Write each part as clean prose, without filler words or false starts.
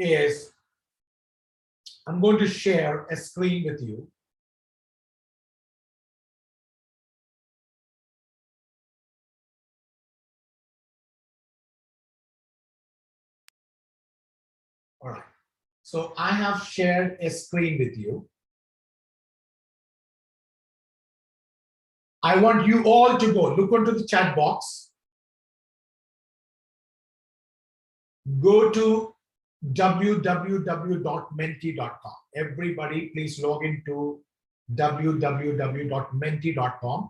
is I'm going to share a screen with you. All right. So I have shared a screen with you. I want you all to go look into the chat box. Go to www.menti.com. Everybody, please log into www.menti.com.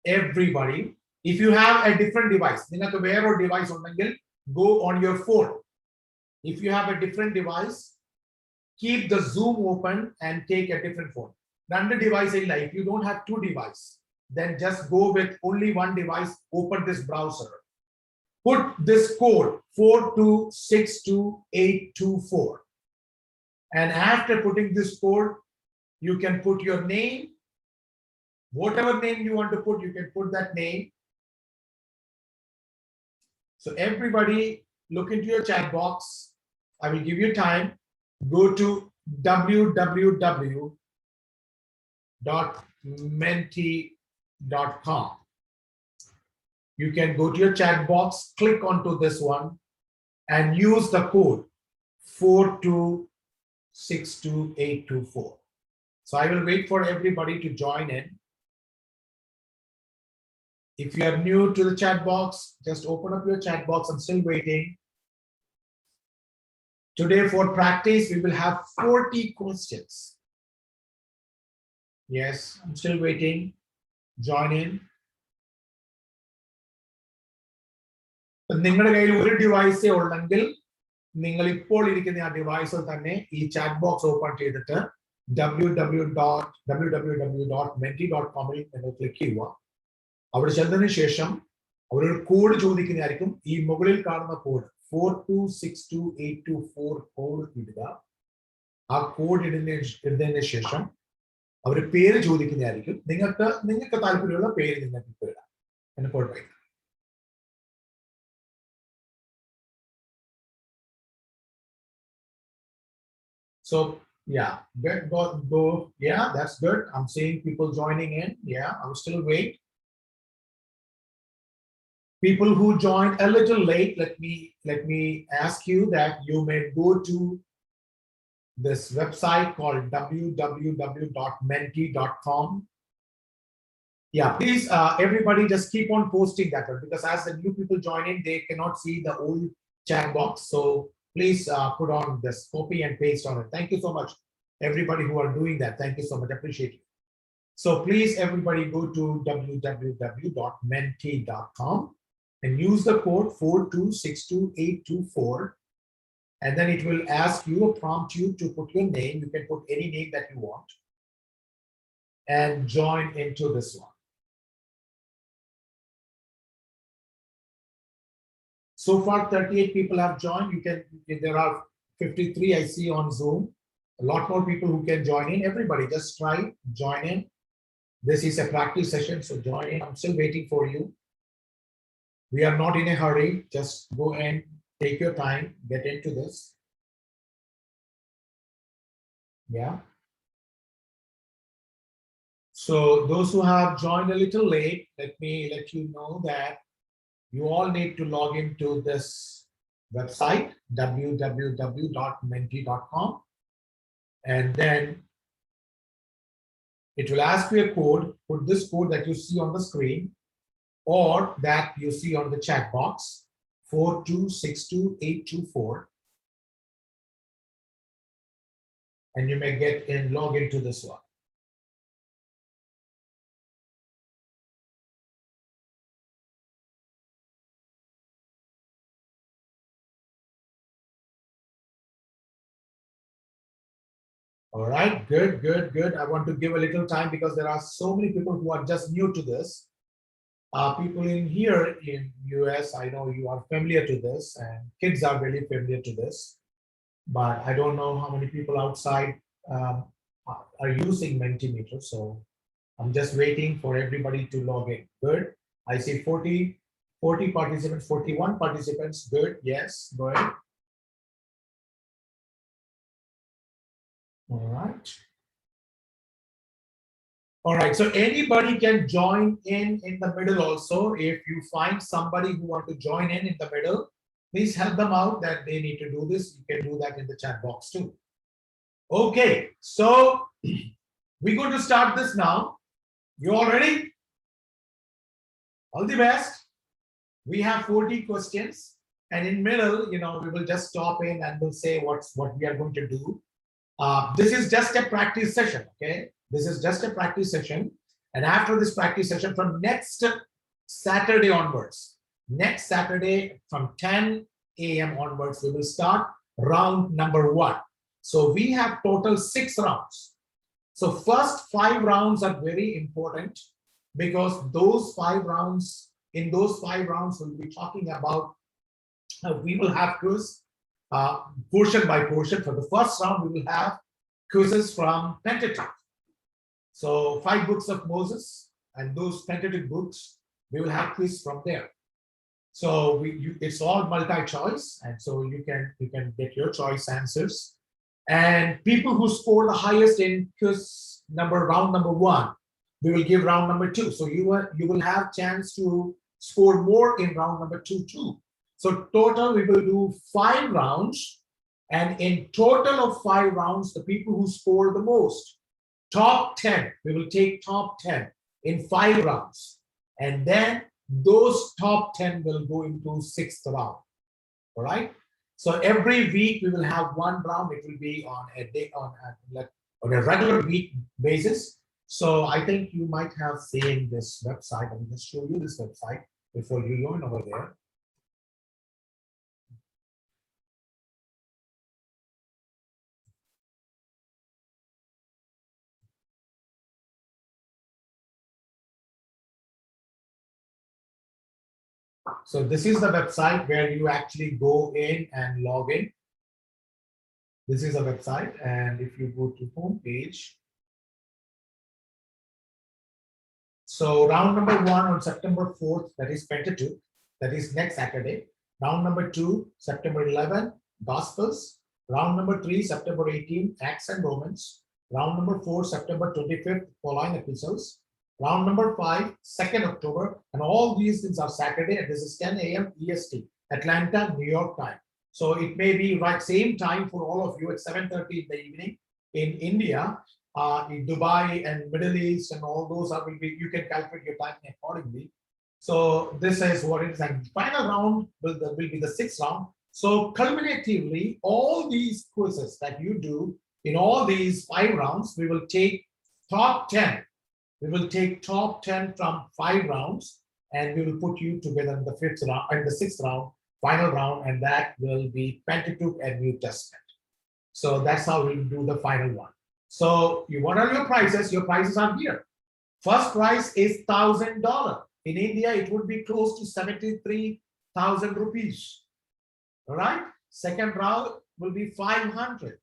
Everybody, if you have a different device, device go on your phone. If you have a different device, keep the Zoom open and take a different phone. Run device in life. You don't have two devices, then just go with only one device. Open this browser. Put this code 4262824. And after putting this code, you can put your name. Whatever name you want to put, you can put that name. So everybody, look into your chat box. I will give you time. Go to www.menti.com. You can go to your chat box, click onto this one, and use the code 4262824. So I will wait for everybody to join in. If you are new to the chat box, just open up your chat box. I'm still waiting. Today for practice, we will have 40 questions. Yes, I'm still waiting. Join in. നിങ്ങളുടെ കയ്യിൽ ഒരു ഡിവൈസേ ഉള്ളെങ്കിൽ നിങ്ങൾ ഇപ്പോൾ ഇരിക്കുന്ന ആ ഡിവൈസിൽ തന്നെ ഈ ചാറ്റ് ബോക്സ് ഓപ്പൺ ചെയ്തിട്ട് www.menti.com നിങ്ങൾ ക്ലിക്ക് ചെയ്യുക. അവിടെ ചെന്നതിന് ശേഷം അവരൊരു കോഡ് ചോദിക്കുന്നതായിരിക്കും. ഈ മുകളിൽ കാണുന്ന കോഡ് 4262824 കോഡ് ഇടുക. ആ കോഡ് ഇടുന്നതിന് ശേഷം അവർ പേര് ചോദിക്കുന്നതായിരിക്കും. നിങ്ങൾക്ക് താല്പര്യമുള്ള പേര് നിങ്ങൾക്ക് ഇപ്പോൾ ഇടാം. എന്നെ കുഴപ്പമില്ല. So yeah, go. Yeah, that's good. I'm seeing people joining in. Yeah, I will still wait. People who joined a little late, let me ask you that you may go to this website called www.menti.com. Yeah, please, everybody just keep on posting that one, because as the new people join in, they cannot see the old chat box. So please put on this, copy and paste on it. Thank you so much, everybody who are doing that. Thank you so much, appreciate it. So please, everybody go to www.menti.com and use the code 4262824. And then it will ask you, prompt you to put your name. You can put any name that you want and join into this one. So far, 38 people have joined. There are 53 I see on Zoom. A lot more people who can join in. Everybody, just try, join in. This is a practice session, so join in. I'm still waiting for you. We are not in a hurry. Just go and take your time, get into this. Yeah. So those who have joined a little late, let me let you know that you all need to log into this website, www.menti.com, and then it will ask you a code. Put this code that you see on the screen or that you see on the chat box, 4262824, and you may get in, log into this one. All right, good. I want to give a little time because there are so many people who are just new to this. People in here in US, I know you are familiar to this, and kids are really familiar to this, but I don't know how many people outside are using Mentimeter. So I'm just waiting for everybody to log in. Good. I see 40 participants, 41 participants. Good. Yes, go ahead. All right. All right, so anybody can join in the middle also. If you find somebody who want to join in the middle, please help them out that they need to do this. You can do that in the chat box too. Okay, so we're going to start this now. You all ready? All the best. We have 40 questions, and in middle, we will just stop in and we'll say what we are going to do. This is just a practice session, okay? This is just a practice session. And after this practice session, from next Saturday onwards, next Saturday from 10 a.m. onwards, we will start round number 1. So we have total 6 rounds. So first 5 rounds are very important because those 5 rounds, in those 5 rounds, we'll be talking about, we will have quiz portion by portion. For the first round, we will have quizzes from Pentateuch. So 5 books of Moses, and those Pentateuch books, we will have quiz from there. So it's all multi-choice, and so you can get your choice answers. And people who score the highest in quiz round number 1, we will give round number 2. So you will have chance to score more in round number 2 too. So total, we will do 5 rounds, and in total of 5 rounds, the people who score the most, top 10, we will take top 10 in 5 rounds, and then those top 10 will go into 6th round. All right. So every week we will have 1 round. It will be on a day on a regular week basis. So I think you might have seen this website. I'm going to show you this website before you join over there. So this is the website where you actually go in and log in. This is a website, and if you go to home page, so round number 1 on September 4th, that is Pentateuch, that is next Saturday. Round number 2, September 11, Gospels. Round number 3, September 18, Acts and Romans. Round number 4, September 25th, Pauline epistles. Round number 5, 2nd October, and all these things are Saturday, and this is 10 a.m. EST, Atlanta, New York time. So it may be right same time for all of you at 7:30 in the evening in India, in Dubai and Middle East, and all those will be, you can calculate your time accordingly. So this is what it is, and final round will be the 6th round. So culminatively, all these quizzes that you do in all these 5 rounds, we will take top 10. We will take top 10 from 5 rounds, and we will put you together in the 5th round and the 6th round, final round, and that will be Pentateuch and New Testament. So that's how we'll do the final one. So what are your prices? Your prices are here. First price is $1,000. In India, it would be close to 73,000 rupees. All right. Second round will be 500.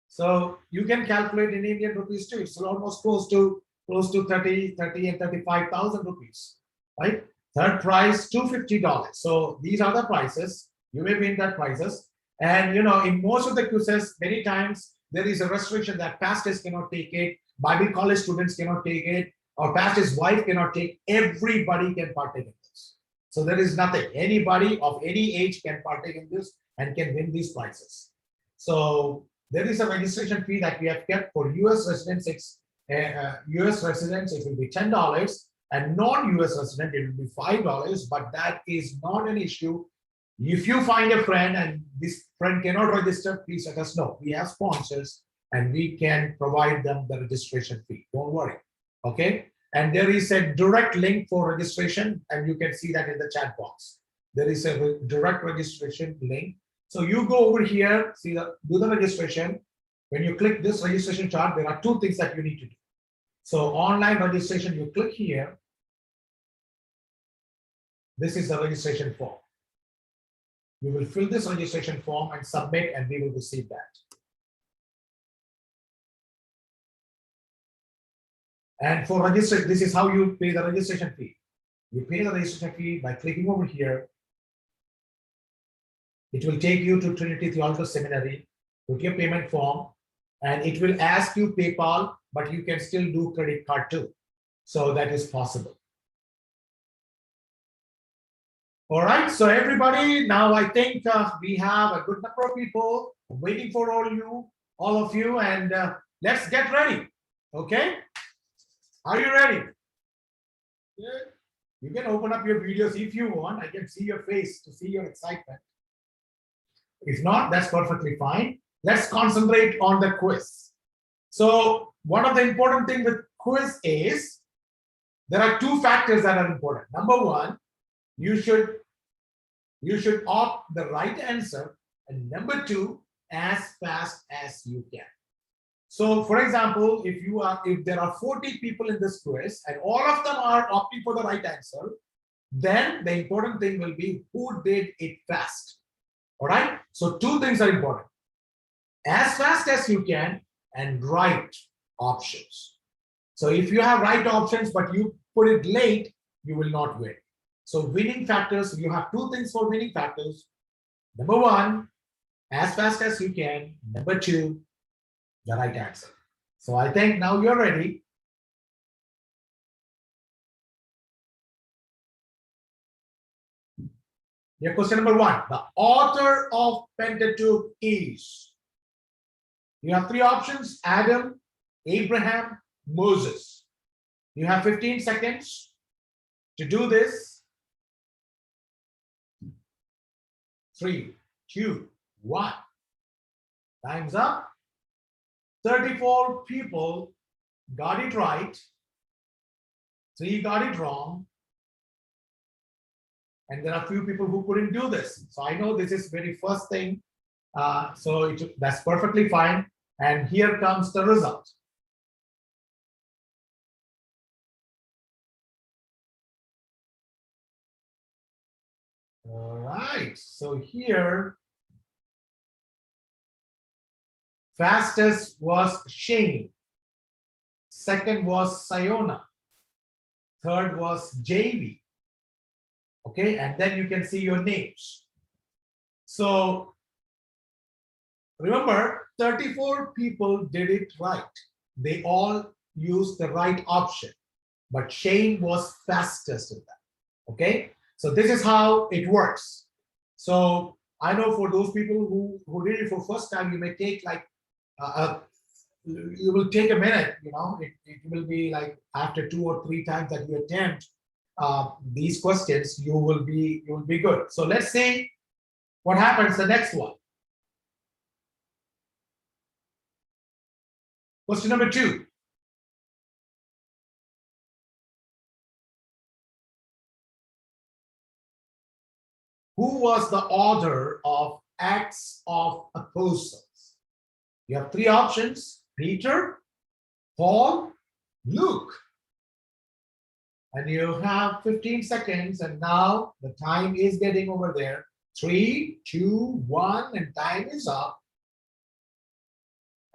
So you can calculate in Indian rupees too. It's almost close to 30 and 35,000 rupees, right? Third price, $250. So these are the prices. You may win that prices. And in most of the quizzes, many times there is a restriction that pastors cannot take it, Bible college students cannot take it, or pastor's wife cannot take. Everybody can partake in this. So there is nothing. Anybody of any age can partake in this and can win these prizes. So there is a registration fee that we have kept for US residents. US residents, it will be $10, and non-US resident, it will be $5, but that is not an issue. If you find a friend and this friend cannot register, please let us know. We have sponsors and we can provide them the registration fee. Don't worry. Okay. And there is a direct link for registration, and you can see that in the chat box. There is a direct registration link. So you go over here, do the registration. When you click this registration chart, there are 2 things that you need to do. So online registration, you click here. This is the registration form. We will fill this registration form and submit, and we will receive that. And for registration, this is how you pay the registration fee. You pay the registration fee by clicking over here. It will take you to Trinity Theological Seminary, put your payment form, and it will ask you PayPal, but you can still do credit card too. So that is possible. All right, so everybody, now I think we have a good number of people waiting for all of you, and let's get ready. Okay, are you ready? Good. You can open up your videos if you want. I can see your face to see your excitement. If not, that's perfectly fine. Let's concentrate on the quiz. So one of the important things with quiz is there are two factors that are important. Number one, you should opt the right answer, and number two, as fast as you can. So for example, if there are 40 people in this quiz and all of them are opting for the right answer, then the important thing will be who did it fast. All right, so two things are important: as fast as you can and right options. So if you have right options but you put it late, you will not win. So winning factors, you have two things for winning factors. Number one, as fast as you can. Number two, the right answer. So I think now you're ready. Your question number one, the author of Pentateuch is. You have three options: Adam, Abraham, Moses. You have 15 seconds to do this. 3, 2, 1. Time's up. 34 people got it right. 3 got it wrong. And there are a few people who couldn't do this. So I know this is very first thing. That's perfectly fine. And here comes the result. All right, so here, fastest was Shane. Second was Sayona. Third was JV. Okay, and then you can see your names. So remember, 34 people did it right. They all used the right option, but Shane was fastest in that. Okay, so this is how it works. So I know for those people who did it for first time, you may take like you will take a minute. You know, it will be like after 2 or 3 times that you attempt these questions, you will be good. So let's see what happens the next one. Question number 2. Who was the author of Acts of Apostles? You have 3 options: Peter, Paul, Luke. And you have 15 seconds, and now the time is getting over there. 3, 2, 1, and time is up.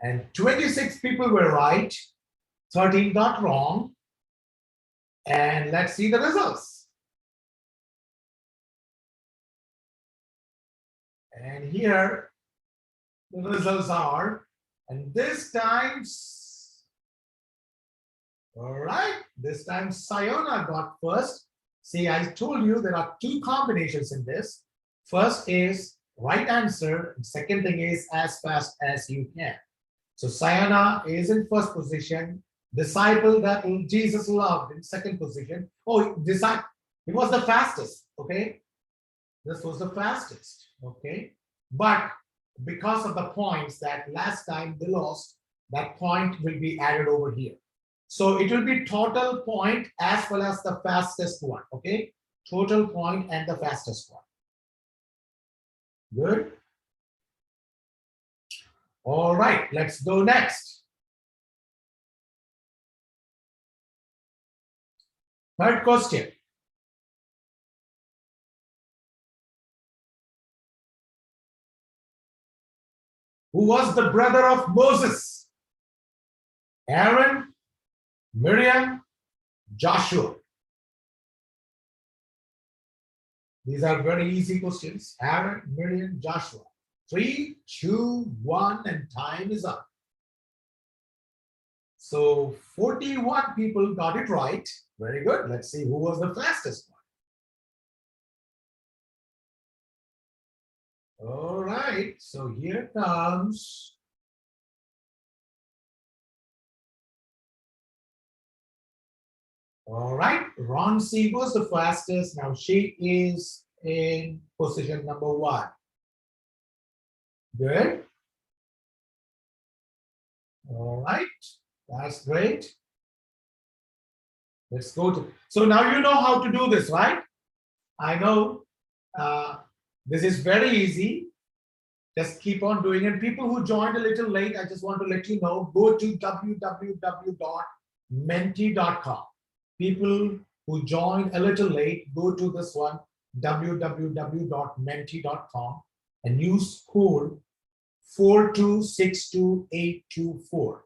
And 26 people were right, 13 got wrong. And let's see the results. And here the results are, and this time, all right, this time Sayona got first. See, I told you there are 2 combinations in this. First is right answer, and second thing is as fast as you can. So Sayona is in first position. Disciple that Jesus loved in second position. Oh, it was the fastest. Okay, this was the fastest. Okay, but because of the points that last time they lost, that point will be added over here. So it will be total point as well as the fastest one. Okay, total point and the fastest one. Good. All right, let's go next. Third question. Who was the brother of Moses? Aaron, Miriam, Joshua. These are very easy questions. Aaron, Miriam, Joshua. 3, 2, 1, and time is up. So 41 people got it right. Very good. Let's see who was the fastest one. All right. So here comes. All right. Ronsi was the fastest. Now she is in position number 1. Good. All right. That's great. Let's go to. So now you know how to do this, right? I know this is very easy. Just keep on doing it. People who joined a little late, I just want to let you know, go to www.menti.com. People who joined a little late, go to this one, www.menti.com, and use code 4262824.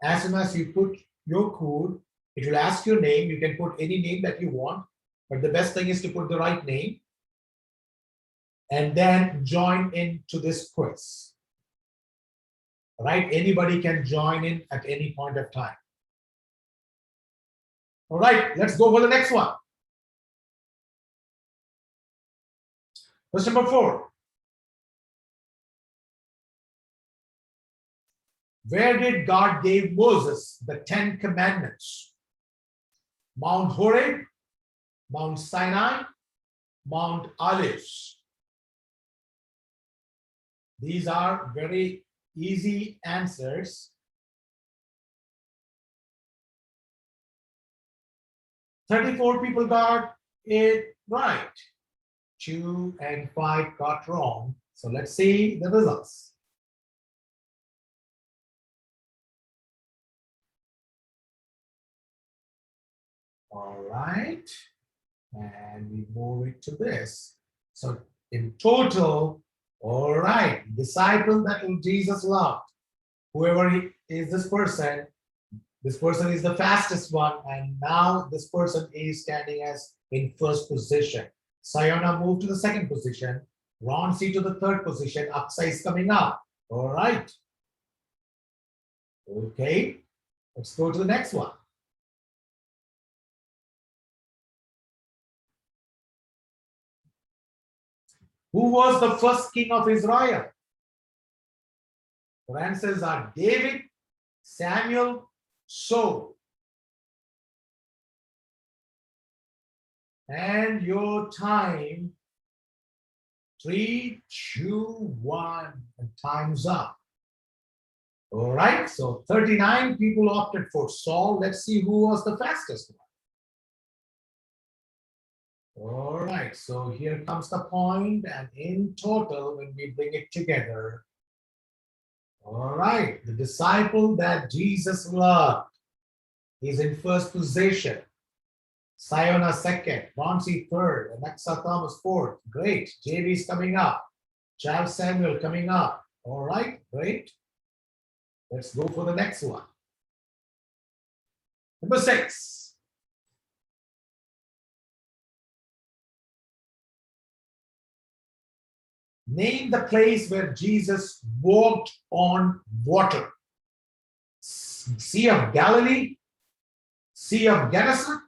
As soon as you put your code, it will ask your name. You can put any name that you want, but the best thing is to put the right name and then join into this quiz. Right? Anybody can join in at any point of time. All right, let's go for the next one. Question number 4. Where did God give Moses the 10 commandments? Mount Horeb, Mount Sinai, Mount Olives. These are very easy answers. 34 people got it right. 2 and 5 got wrong. So let's see the results. All right, and we move it to this. So in total, all right, disciple that Jesus loved, whoever is this person is the fastest one, and now this person is standing as in first position. Sayona moved to the second position, Ronsi to the third position, Aksa is coming up. All right. Okay, let's go to the next one. Who was the first king of Israel? Your answers are David, Samuel, Saul. And your time, 3, 2, 1, and time's up. All right, so 39 people opted for Saul. Let's see who was the fastest one. All right, so here comes the point, and in total, when we bring it together, all right, the disciple that Jesus loved is in first position. Sayona second, Ronsi third, and Aksa Thomas fourth. Great. JV is coming up. Charles Samuel coming up. All right, great. Let's go for the next one. Number 6. Name the place where Jesus walked on water. Sea of Galilee, Sea of Gennesaret,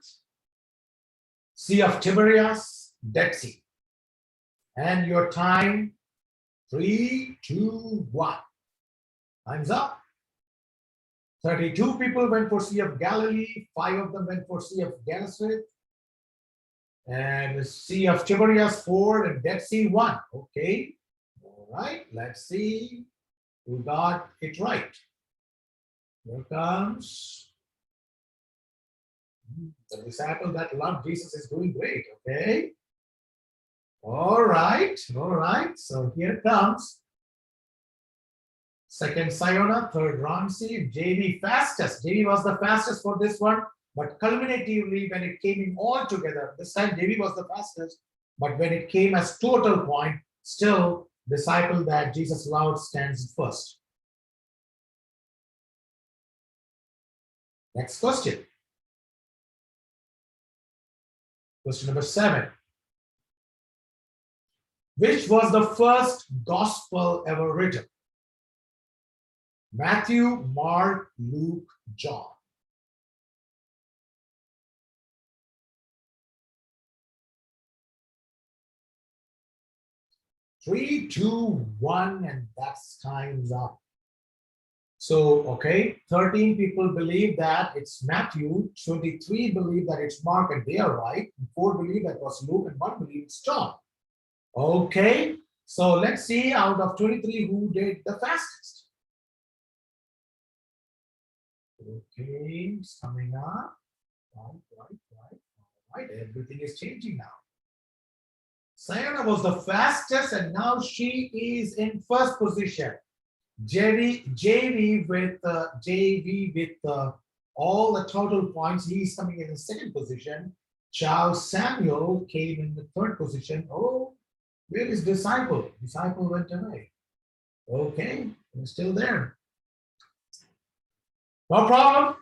Sea of Tiberias, Dead Sea. And your time, 3, 2, 1. Time's up. 32 people went for Sea of Galilee, 5 of them went for Sea of Gennesaret, and the Sea of Tiberias 4, and Dead Sea 1. Okay. All right, let's see who got it right. Here comes the disciple that loved Jesus is doing great. Okay. All right. So here comes second Sayona, third Ronsi, JV fastest. JV was the fastest for this one, but culminatively when it came in all together, this time JV was the fastest, but when it came as total point, still disciple that Jesus loved stands first. Next question. Question number 7. Which was the first gospel ever written? Matthew, Mark, Luke, John. 3, 2, 1, and that's time's up. So, okay, 13 people believe that it's Matthew, 23 believe that it's Mark, and they are right. 4 believe that was Luke, and 1 believe it's John. Okay, so let's see out of 23 who did the fastest. Okay, it's coming up. Right. Everything is changing now. Sayana was the fastest, and now she is in first position. JV with all the total points, he is coming in the second position. Charles Samuel came in the third position. Oh, where is Disciple? Disciple went away. Okay, he's still there. No problem.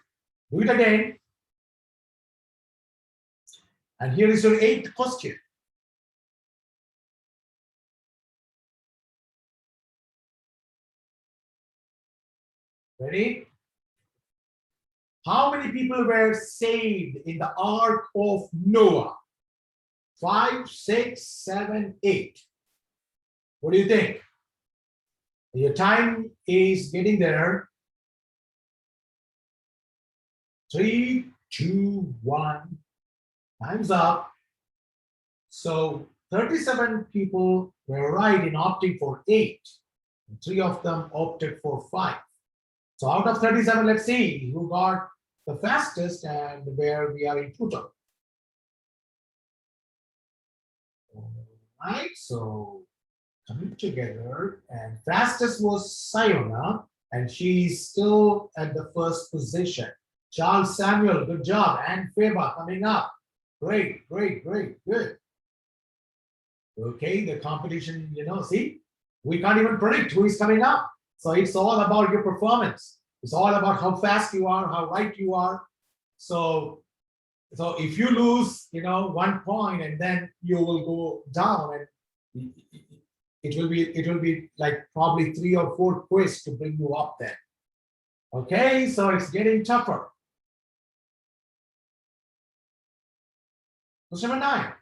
Do it again. And here is your 8th question. Ready? How many people were saved in the Ark of Noah? 5, 6, 7, 8. What do you think? Your time is getting there. 3, 2, 1. Time's up. So 37 people were right in opting for 8. 3 of them opted for 5. So out of 37, let's see who got the fastest and where we are in total. All right, so coming together, and fastest was Sayona, and she's still at the first position. Charles Samuel, good job, and Feba coming up. Great, good. Okay, the competition, see, we can't even predict who is coming up. So it's all about your performance. It's all about how fast you are, how right you are. So if you lose, 1 point, and then you will go down, and it will be like probably 3 or 4 quiz to bring you up there. Okay, so it's getting tougher. Question number 9.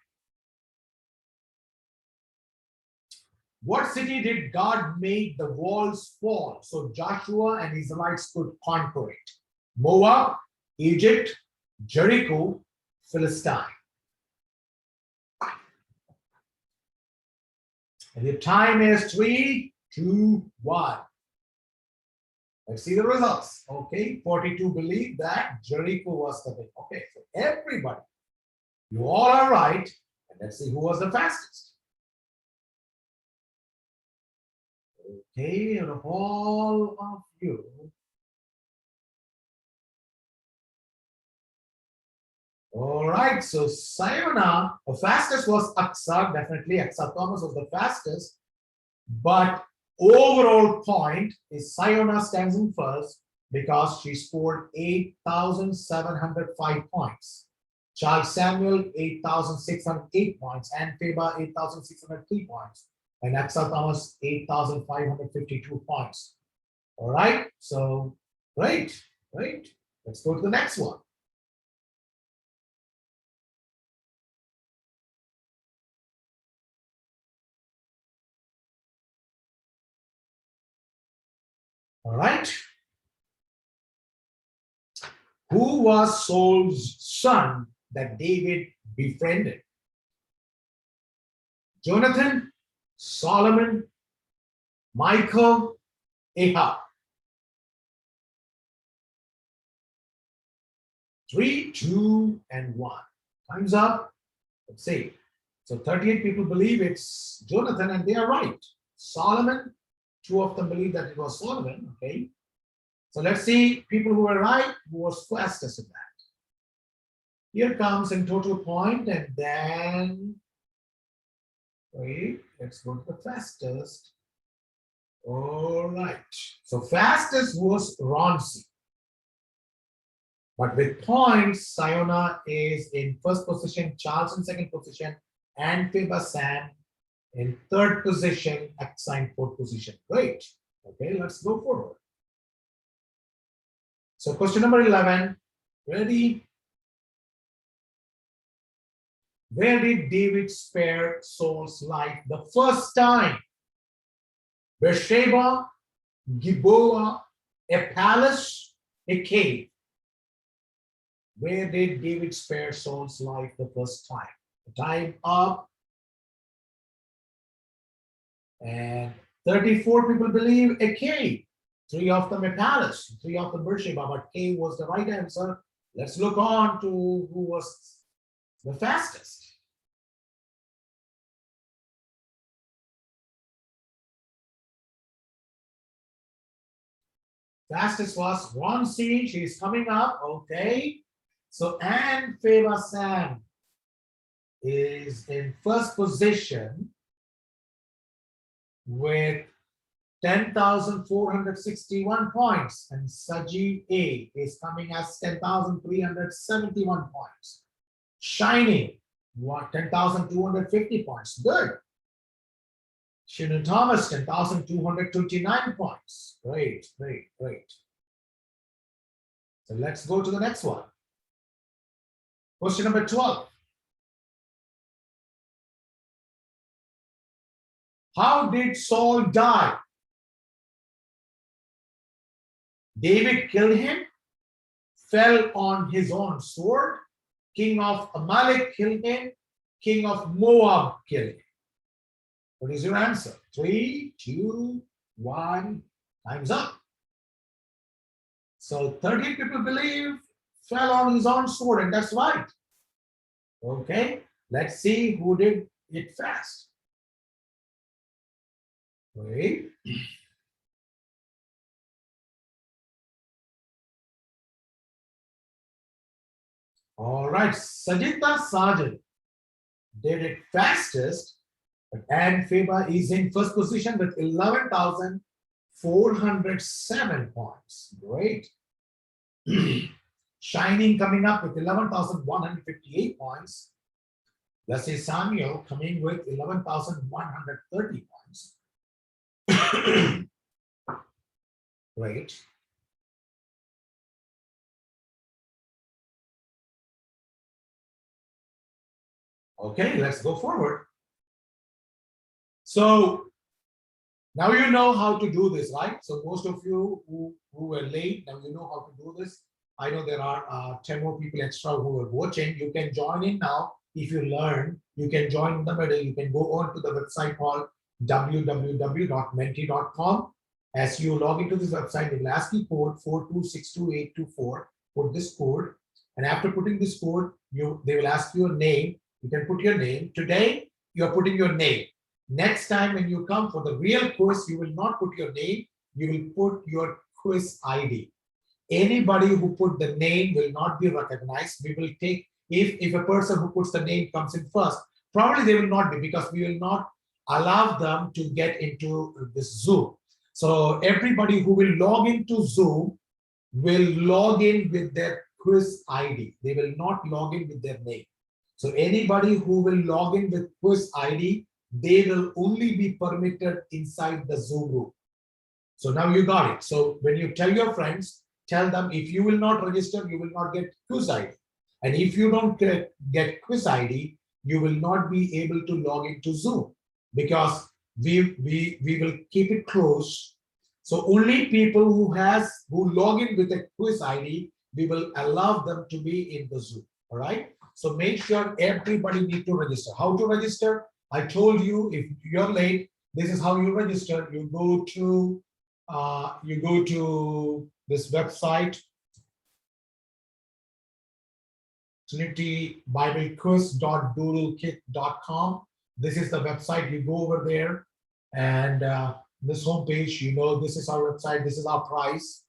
What city did God make the walls fall so Joshua and Israelites could conquer it? Moab, Egypt, Jericho, Philistine. And your time is 3, 2, 1. Let's see the results. Okay, 42 believe that Jericho was the big. Okay, so everybody, you all are right. And let's see who was the fastest. Okay, out of all of you, all right, so Sayona, the fastest was Aksa, definitely Aksa Thomas was the fastest, but overall point is Sayona stands in first because she scored 8,705 points. Charles Samuel, 8,608 points, and Feba, 8,603 points, and Aksa Thomas, 8,552 points. All right, so great. Let's go to the next one. All right. Who was Saul's son that David befriended? Jonathan, Solomon, Michael, Ahab. 3, 2, and 1. Time's up. Let's see. So 38 people believe it's Jonathan, and they are right. Solomon, 2 of them believe that it was Solomon. Okay. So let's see people who were right, who was fastest in that. Here comes in total point, and then wait, let's go to the fastest. All right. So fastest was Ronsi. But with points, Sayona is in first position, Charles in second position, and Feba Sam in third position, Aksa in fourth position. Great. Okay, let's go forward. So question number 11, ready? Where did David spare Saul's life the first time? Beersheba, Gilboa, a palace, a cave. Where did David spare Saul's life the first time? Time up. And 34 people believe a cave. 3 of them a palace. 3 of them Beersheba, but cave was the right answer. Let's look on to who was the fastest. Fastest was Ron C. She's coming up. Okay. So Anne Feva Sam is in first position with 10,461 points, and Sajid A is coming as 10,371 points. Shining, 10,250 points. Good. Shannon Thomas, 10,229 points. Great, great, great. So let's go to the next one. Question number 12. How did Saul die? David killed him, fell on his own sword. King of Amalek killed him. King of Moab killed him. What is your answer? 3, 2, 1, time's up. So 30 people believe fell on his own sword, and that's right. Okay, let's see who did it fast. Wait. All right, Sajita Sarjan did it fastest, but Anne Feba is in first position with 11,407 points. Great. Shining coming up with 11,158 points. Let's say Samuel coming with 11,130 points. Great. Okay, let's go forward. So now you know how to do this, right? So most of you who were late, now you know how to do this. I know there are 10 more people extra who are watching. You can join in now. If you learn, you can join in the middle. You can go on to the website called www.menti.com. As you log into this website, it will ask you code 4262824. Put this code, and after putting this code, they will ask you a name. You can put your name. Today, you are putting your name. Next time when you come for the real quiz, you will not put your name. You will put your quiz ID. Anybody who put the name will not be recognized. We will take, if a person who puts the name comes in first, probably they will not be, because we will not allow them to get into this Zoom. So everybody who will log into Zoom will log in with their quiz ID. They will not log in with their name. So anybody who will log in with quiz ID, they will only be permitted inside the Zoom room. So now you got it. So when you tell your friends, tell them if you will not register, you will not get quiz ID. And if you don't get quiz ID, you will not be able to log into Zoom, because we will keep it closed. So only people who log in with a quiz ID, we will allow them to be in the Zoom. All right. So make sure everybody need to register. How to register? I told you, if you're late, this is how you register. You go to this website, trinitybiblequiz.doodlekit.com. This is the website. You go over there, and this homepage, this is our website. This is our price.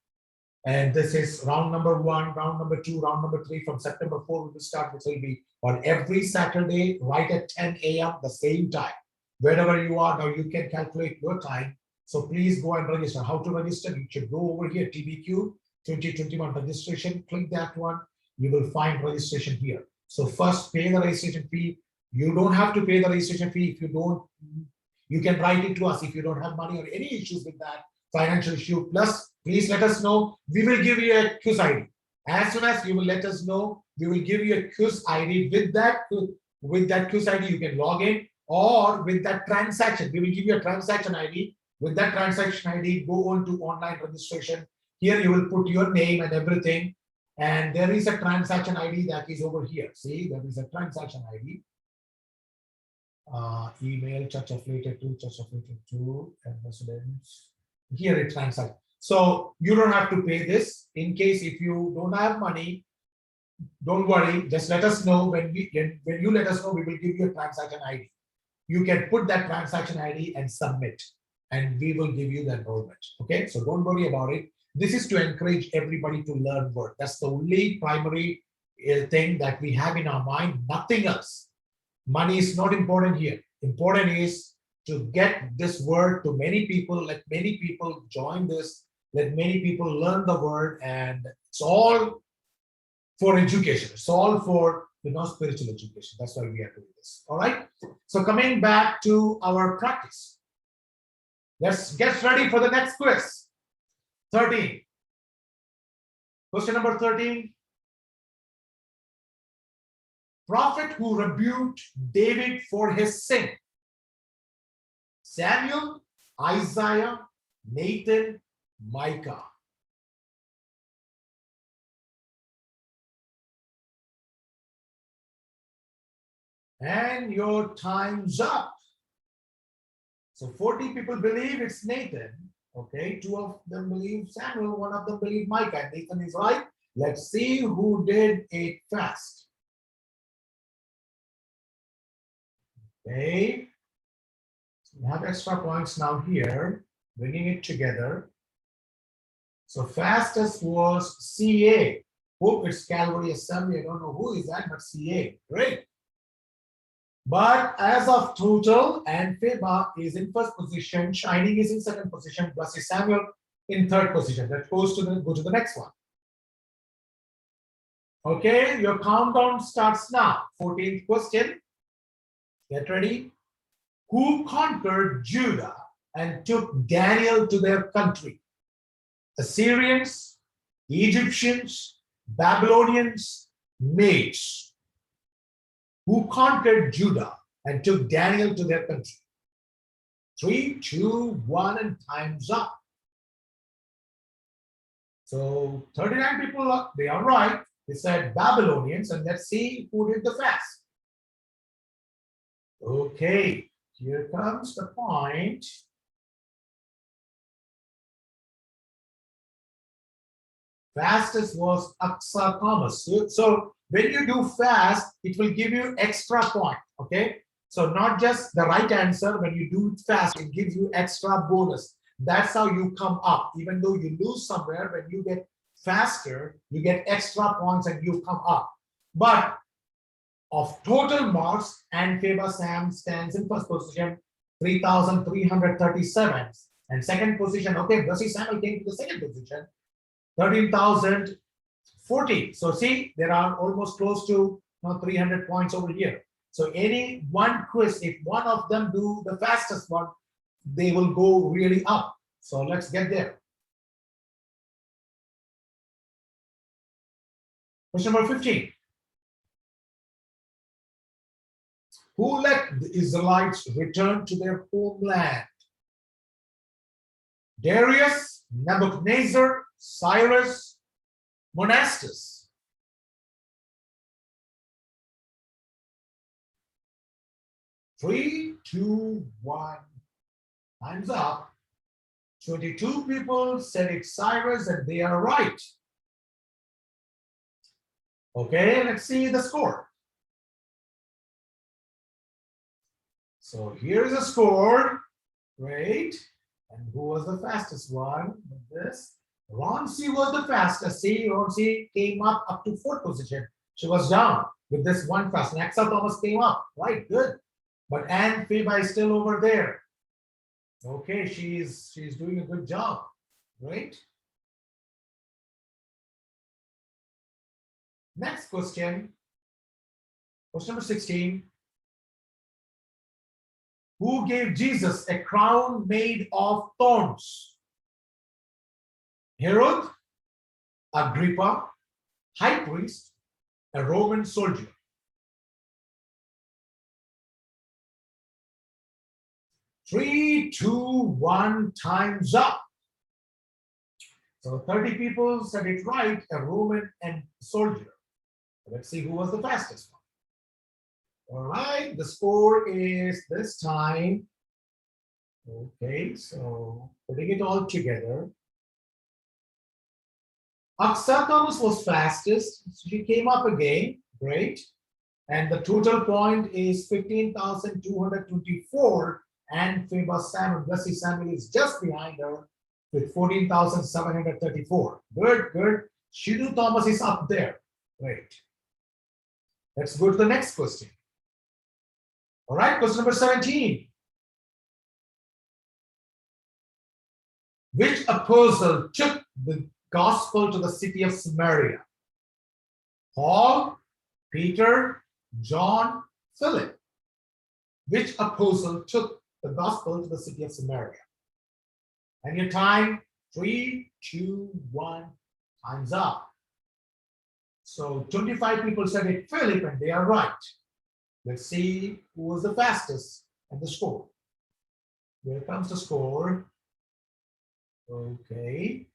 And this is round number 1, round number 2, round number 3. From September 4, we will start. This will be on every Saturday, right at 10 a.m. the same time. Wherever you are now, you can calculate your time. So please go and register. How to register? You should go over here, TBQ 2021 registration. Click that one. You will find registration here. So first, pay the registration fee. You don't have to pay the registration fee. If you don't, you can write it to us if you don't have money or any issues with that financial issue. Plus, Please let us know. We will give you a quiz ID. As soon as you will let us know, we will give you a quiz ID. With that quiz ID, you can log in, or with that transaction, we will give you a transaction ID. With that transaction ID, go on to online registration. Here you will put your name and everything. And there is a transaction ID that is over here. See, there is a transaction ID. Email churchaffiliated2 and residence. Here it transact. So you don't have to pay this. In case if you don't have money, don't worry. Just let us know. When you let us know, we will give you a transaction ID. You can put that transaction ID and submit, and we will give you the enrollment. Okay, so don't worry about it. This is to encourage everybody to learn Word. That's the only primary thing that we have in our mind. Nothing else. Money is not important here. Important is to get this Word to many people. Let many people join this. Let many people learn the Word, and it's all for education. It's all for spiritual education. That's why we are doing this. All right. So coming back to our practice, let's get ready for the next quiz. 13. Question number 13. Prophet who rebuked David for his sin. Samuel, Isaiah, Nathan, Micah. And your time's up. So 40 people believe it's Nathan. Okay, 2 of them believe Samuel, 1 of them believe Micah. Nathan is right. Let's see who did it fast. Okay, so we have extra points now here, bringing it together. So fastest was CA. Hope it's Calvary Assembly. I don't know who is that, but CA. Great. But as of total, and Feba is in first position, Shining is in second position, Blessed Samuel in third position. That goes to go to the next one. Okay, your countdown starts now. 14th question. Get ready. Who conquered Judah and took Daniel to their country? Assyrians, Egyptians, Babylonians, Medes. Who conquered Judah and took Daniel to their country? 3, 2, 1, and time's up. So 39 people, they are right. They said Babylonians, and let's see who did the fast. Okay, here comes the point. Fastest was Aksa Thomas. So when you do fast, it will give you extra point. Okay, so not just the right answer. When you do it fast, it gives you extra bonus. That's how you come up. Even though you lose somewhere, when you get faster, you get extra points and you come up. But of total marks, and Feba Sam stands in first position, 3,337. And second position, okay, Blessed Samuel came to the second position, 13,040. So see, there are almost close to 300 points over here. So any one quiz, if one of them do the fastest one, they will go really up. So let's get there. Question number 15. Who let the Israelites return to their homeland? Darius, Nebuchadnezzar, Cyrus, Monastus. Three, two, one. Time's up. 22 people said it's Cyrus, and they are right. Okay, let's see the score. So here's a score. Great. And who was the fastest one with this? Ronsi was the fastest. See, Ronsi came up to fourth position. She was down with this one fast. And Axel Thomas came up. Right, good. But Anne Feba is still over there. Okay, she's doing a good job. Great. Next question. Question number 16. Who gave Jesus a crown made of thorns? Herod Agrippa, high priest, a Roman soldier. Three, two, one, time's up. So 30 people said it right, a Roman and soldier. Let's see who was the fastest one. All right, the score is this time. Okay, so putting it all together. Aksa Thomas was fastest. She came up again. Great. And the total point is 15,224. And Faber Samuel, Bessie Samuel is just behind her with 14,734. Good, good. Shinu Thomas is up there. Great. Let's go to the next question. All right, question number 17. Which apostle took the gospel to the city of Samaria? Paul, Peter, John, Philip. Which apostle took the gospel to the city of Samaria? And your time, 3, 2, 1, time's up. So 25 people said it Philip, and they are right. Let's see who was the fastest and the score. Here comes the score. Okay.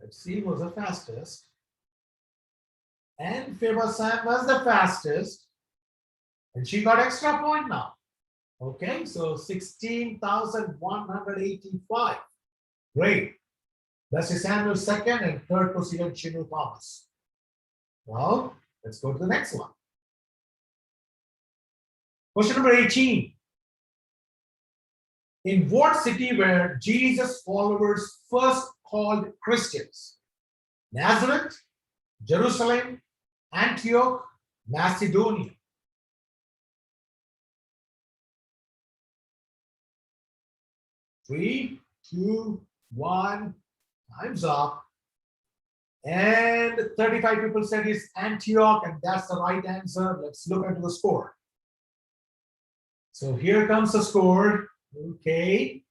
Let's see who was the fastest. And Faber Sam was the fastest. And she got extra point now. Okay, so 16,185. Great. Bessie Samuel second, and third position Shinu Thomas. Well, let's go to the next one. Question number 18. In what city were Jesus' followers first called Christians? Nazareth, Jerusalem, Antioch, Macedonia. Three, two, one, time's up. And 35 people said it's Antioch, and that's the right answer. Let's look into the score. So here comes the score. Okay.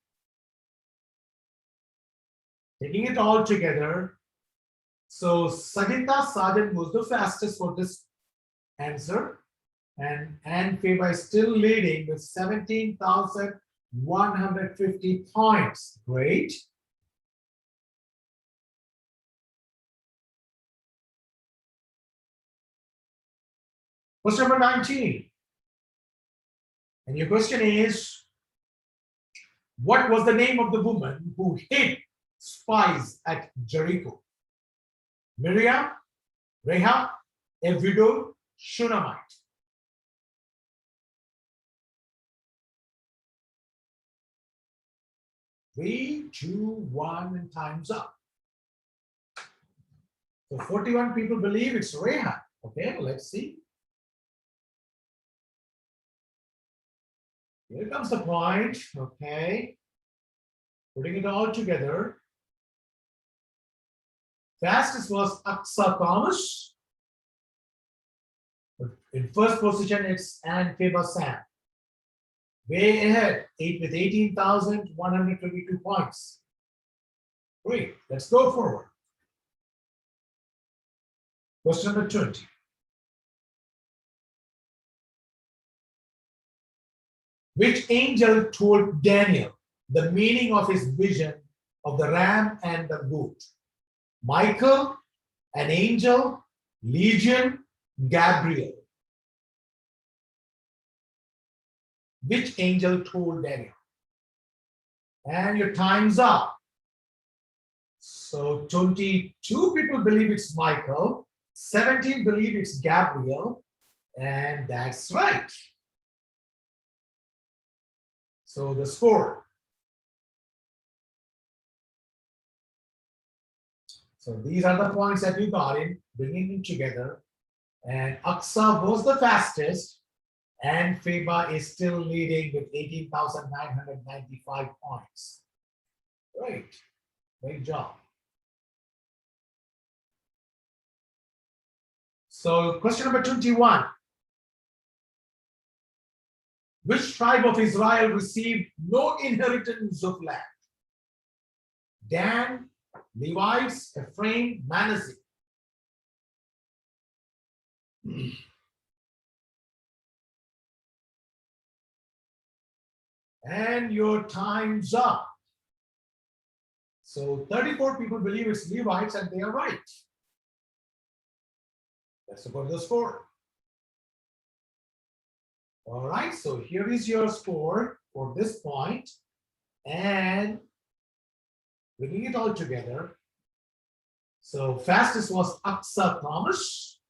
Taking it all together. So Sagita Sargent was the fastest for this answer. And Anne Faber is still leading with 17,150 points. Great. Question number 19. And your question is, what was the name of the woman who hid spies at Jericho? Miriam, Rahab, a widow, Shunammite. Three, two, one, and time's up. So 41 people believe it's Rahab. Okay, let's see. Here comes the point. Okay. Putting it all together. Fastest was Aksa Thomas. In first position, it's Anne Faber Sam. Way ahead, with 18,122 points. Great. Let's go forward. Question number 20. Which angel told Daniel the meaning of his vision of the ram and the goat? Michael, an angel, Legion, Gabriel. Which angel told Daniel? And your time's up. So 22 people believe it's Michael, 17 believe it's Gabriel, and that's right. So the score. So these are the points that we got in, bringing them together. And Aksa was the fastest, and Faber is still leading with 18,995 points. Great. Great job. So question number 21. Which tribe of Israel received no inheritance of land? Dan, Levites, Ephraim, Manasseh. And your time's up. So 34 people believe it's Levites and they are right. Let's go to the score. All right, so here is your score for this point, and bringing it all together. So fastest was Aksa Thomas.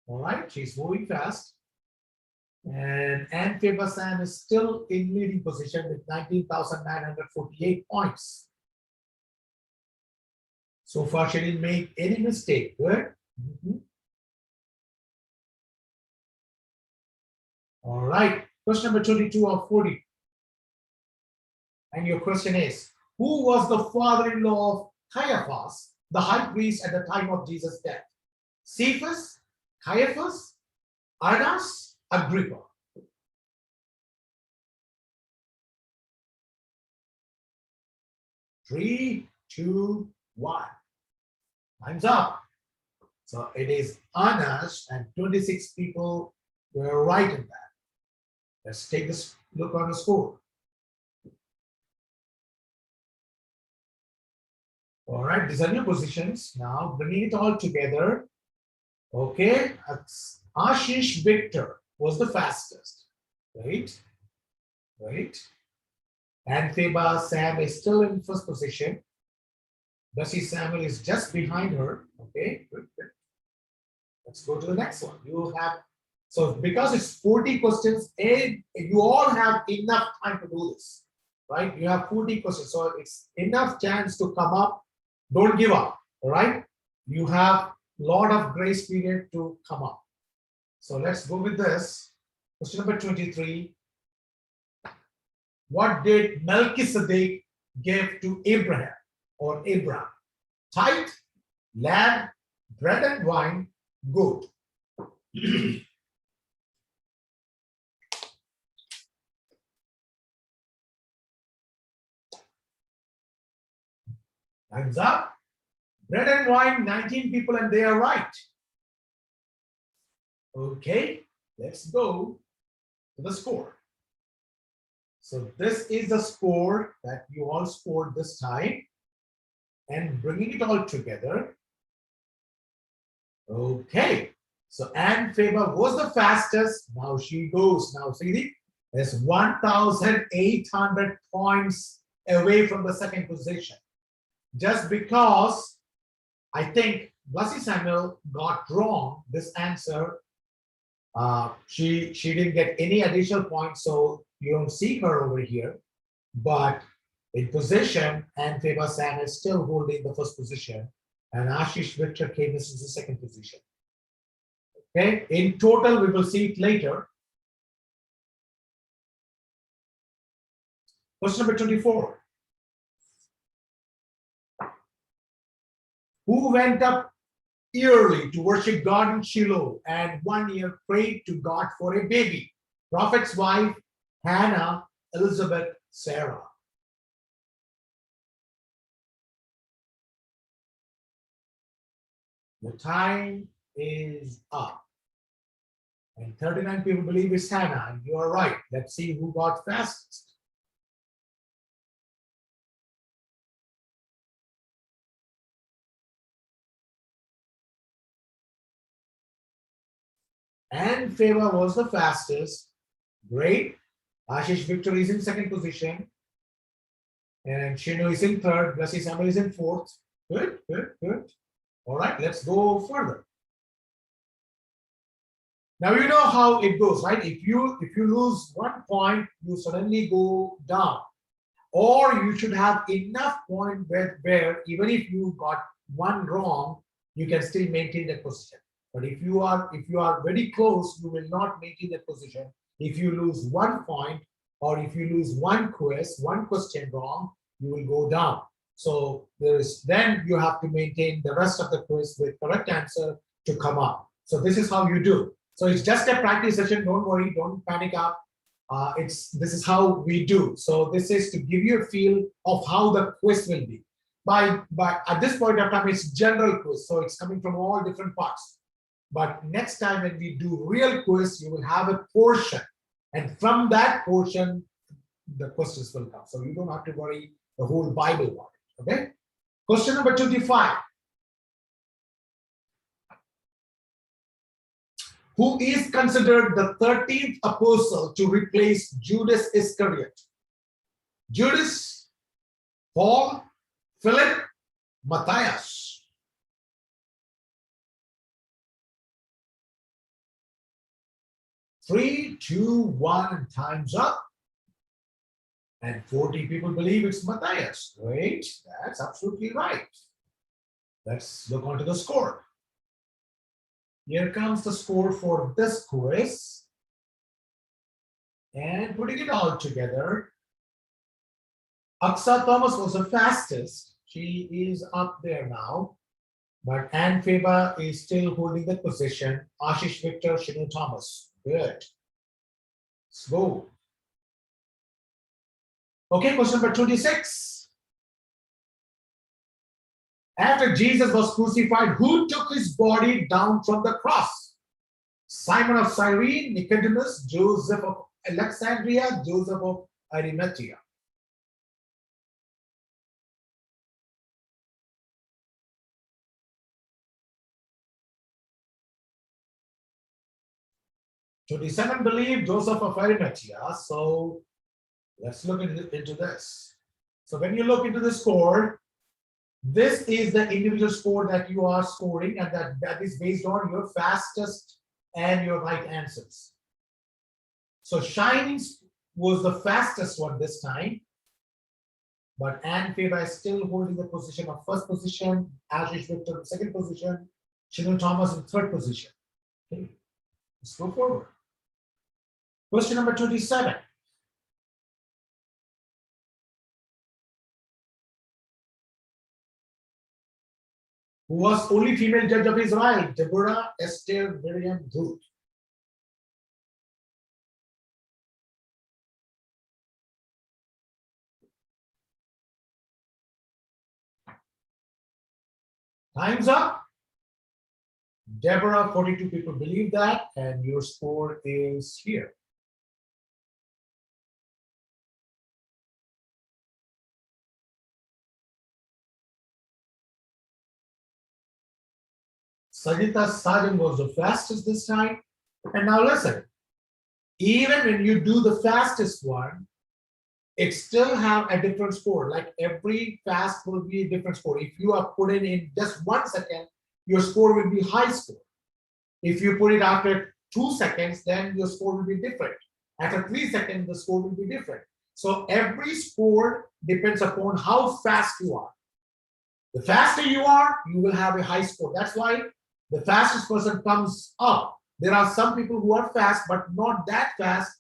All right, she's moving fast. And Ann Faber Sam is still in leading position with 19,948 points. So far, she didn't make any mistake. Good. All right, question number 22 of 40. And your question is, who was the father-in-law of Caiaphas, the high priest at the time of Jesus' death? Cephas, Caiaphas, Annas, Agrippa. Three, two, one. Time's up. So it is Annas, and 26 people were right in that. Let's take this look on the score. All right, these are new positions. Now bringing it all together. Okay, Ashish Victor was the fastest. Right, right. And Feba Sam is still in first position. Bessie Samuel is just behind her. Okay, good, good. Let's go to the next one. You have, so because it's 40 questions, and you all have enough time to do this, right? You have 40 questions, so it's enough chance to come up. Don't give up, all right? You have a lot of grace period to come up. So let's go with this. Question number 23. What did Melchizedek give to Abraham or Abraham? Tithe, land, bread and wine, goat. Time's up. Bread and wine, 19 people, and they are right. Okay, let's go to the score. So this is the score that you all scored this time, and bringing it all together. Okay, so Ann Faber was the fastest. Now she goes. Now see, there's 1,800 points away from the second position. Just because I think Bessie Samuel got wrong this answer. She didn't get any additional points, so you don't see her over here. But in position, Ann Faber Sam is still holding the first position, and Ashish Victor came in the second position. Okay, in total, we will see it later. Question number 24. Who went up yearly to worship God in Shiloh and 1 year prayed to God for a baby? Prophet's wife, Hannah, Elizabeth, Sarah. The time is up. And 39 people believe it's Hannah, and you are right. Let's see who got fastest. Ann Faber was the fastest. Great. Ashish Victor is in second position. And Shino is in third. Bessie Samuel is in fourth. Good, good, good. All right, let's go further. Now you know how it goes, right? If you lose 1 point, you suddenly go down. Or you should have enough point where even if you got one wrong, you can still maintain that position. But if you are very close, you will not maintain that position. If you lose 1 point, or if you lose one question wrong, you will go down. So then you have to maintain the rest of the quiz with correct answer to come up. So this is how you do. So it's just a practice session. Don't worry, don't panic up. This is how we do. So this is to give you a feel of how the quiz will be. by at this point of time, it's general quiz, so it's coming from all different parts. But next time when we do real quiz, you will have a portion, and from that portion, the questions will come. So you don't have to worry the whole Bible about it. Okay. Question number 25. Who is considered the 13th apostle to replace Judas Iscariot? Judas, Paul, Philip, Matthias. Three, two, one, and time's up. And 40 people believe it's Matthias. Great, that's absolutely right. Let's look onto the score. Here comes the score for this quiz. And putting it all together, Aksa Thomas was the fastest. She is up there now. But Anne Faber is still holding the position. Ashish Victor, Shinu Thomas. Good. Let's go. Okay, question number 26. After Jesus was crucified, who took his body down from the cross? Simon of Cyrene, Nicodemus, Joseph of Alexandria, Joseph of Arimathea. So the seven believe Joseph of Arimathea. So let's look into this. So when you look into the score, this is the individual score that you are scoring, and that is based on your fastest and your right answers. So Shining was the fastest one this time, but Anne Faber is still holding the position of first position, Ashish Victor second position, Shinu Thomas in third position. Okay, let's go forward. Question number 27. Who was only female judge of Israel? Deborah, Esther, Miriam, Ruth. Time's up. Deborah, 42 people believe that, and your score is here. Sajita Sarjan was the fastest this time. And now listen, even when you do the fastest one, it still have a different score. Like every fast will be a different score. If you are put in just 1 second, your score will be high score. If you put it after 2 seconds, then your score will be different. After 3 seconds, the score will be different. So every score depends upon how fast you are. The faster you are, you will have a high score. That's why the fastest person comes up. There are some people who are fast, but not that fast,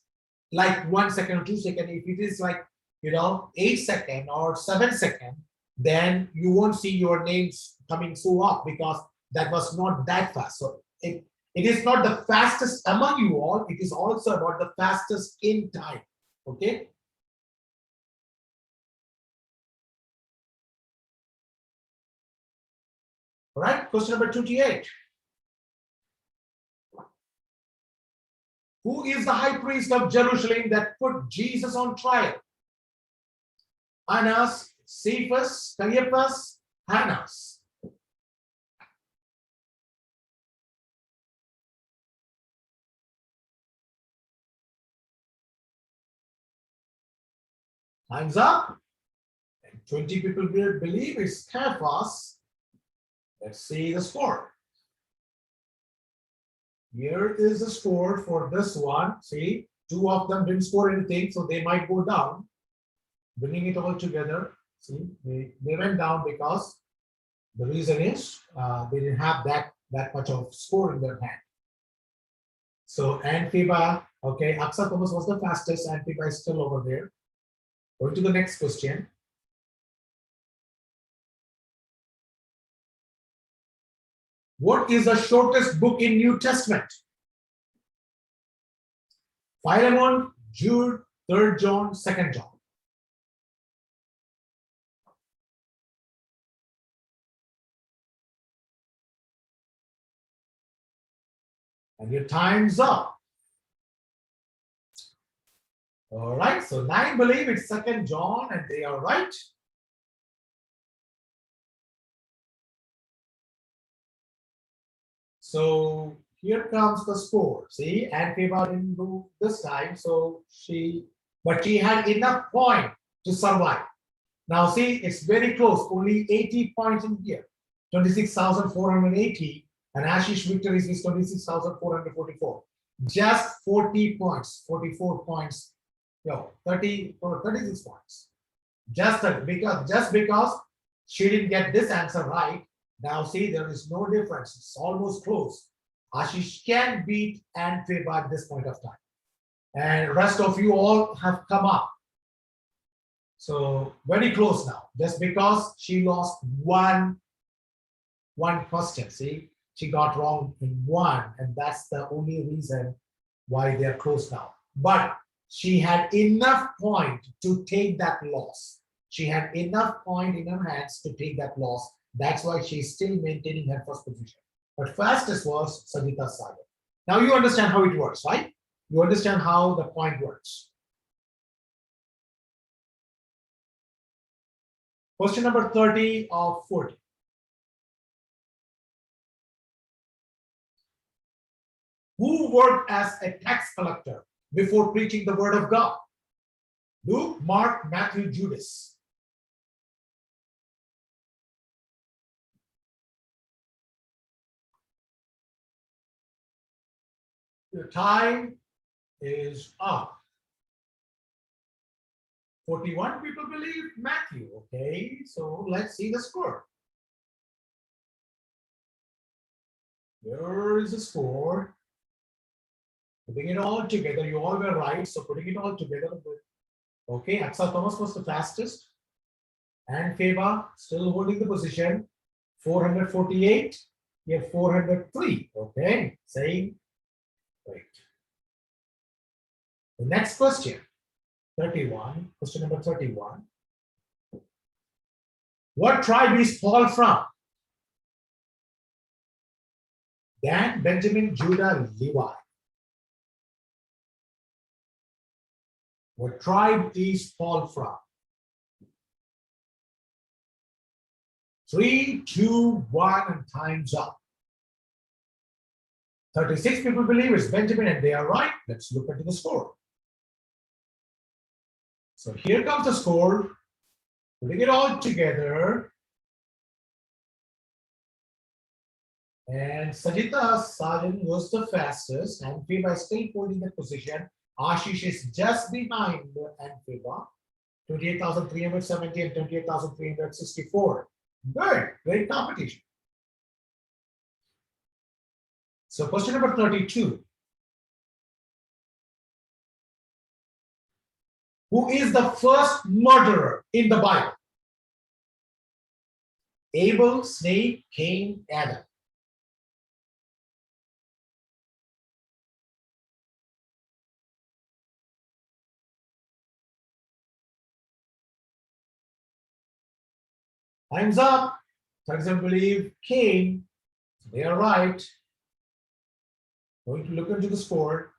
like 1 second or 2 seconds. If it is like, 8 seconds or 7 seconds, then you won't see your names coming so up because that was not that fast. So it is not the fastest among you all. It is also about the fastest in time. Okay. All right. Question number 28. Who is the high priest of Jerusalem that put Jesus on trial? Annas, Cephas, Caiaphas, Hannas. Time's up. And 20 people believe it's Caiaphas. Let's see the score. Here is the score for this one. See, 2 of them didn't score anything, so they might go down. Bringing it all together, see, they went down because the reason is they didn't have that much of score in their hand. So Anne Faber, okay, Aksa Thomas was the fastest. Anne Faber is still over there. Going to the next question. What is the shortest book in New Testament? Philemon, Jude, 3rd John, 2nd John. And your time's up. All right, so 9 believe it's 2nd John, and they are right. So here comes the score. See, Anne Feba didn't do this time, so but she had enough point to survive. Now see, it's very close, only 80 points in here, 26,480, and Ashish Victories is 26,444. Just 40 points, 44 points, 30 or 36 points. Just because she didn't get this answer right. Now see, there is no difference. It's almost close. Ashish can beat Anne Feba at this point of time. And rest of you all have come up. So very close now. Just because she lost one question. See, she got wrong in one, and that's the only reason why they're close now. But she had enough point to take that loss. She had enough point in her hands to take that loss. That's why she's still maintaining her first position. But fastest was Sangeeta Sagar. Now you understand how it works, right? You understand how the point works. Question number 30 of 40. Who worked as a tax collector before preaching the word of God? Luke, Mark, Matthew, Judas. Your time is up. 41 people believe Matthew. Okay, so let's see the score. Here is the score. Putting it all together, you all were right. So putting it all together, okay, Aksa Thomas was the fastest. And Feba still holding the position. 448. You have 403. Okay, same. Right. The next question, 31. Question number 31. What tribe is Paul from? Dan, Benjamin, Judah, Levi. What tribe is Paul from? 3, 2, 1, and time's up. 36 people believe it's Benjamin, and they are right. Let's look at the score. So here comes the score. Putting it all together. And Sangeeta Sajan was the fastest, and Feba is still holding the position. Ashish is just behind and Feba, 28,370 and 28,364. Good, great competition. So question number 32. Who is the first murderer in the Bible? Abel, Snake, Cain, Adam. Time's up. 37 believe Cain. They are right. Going to look into the score.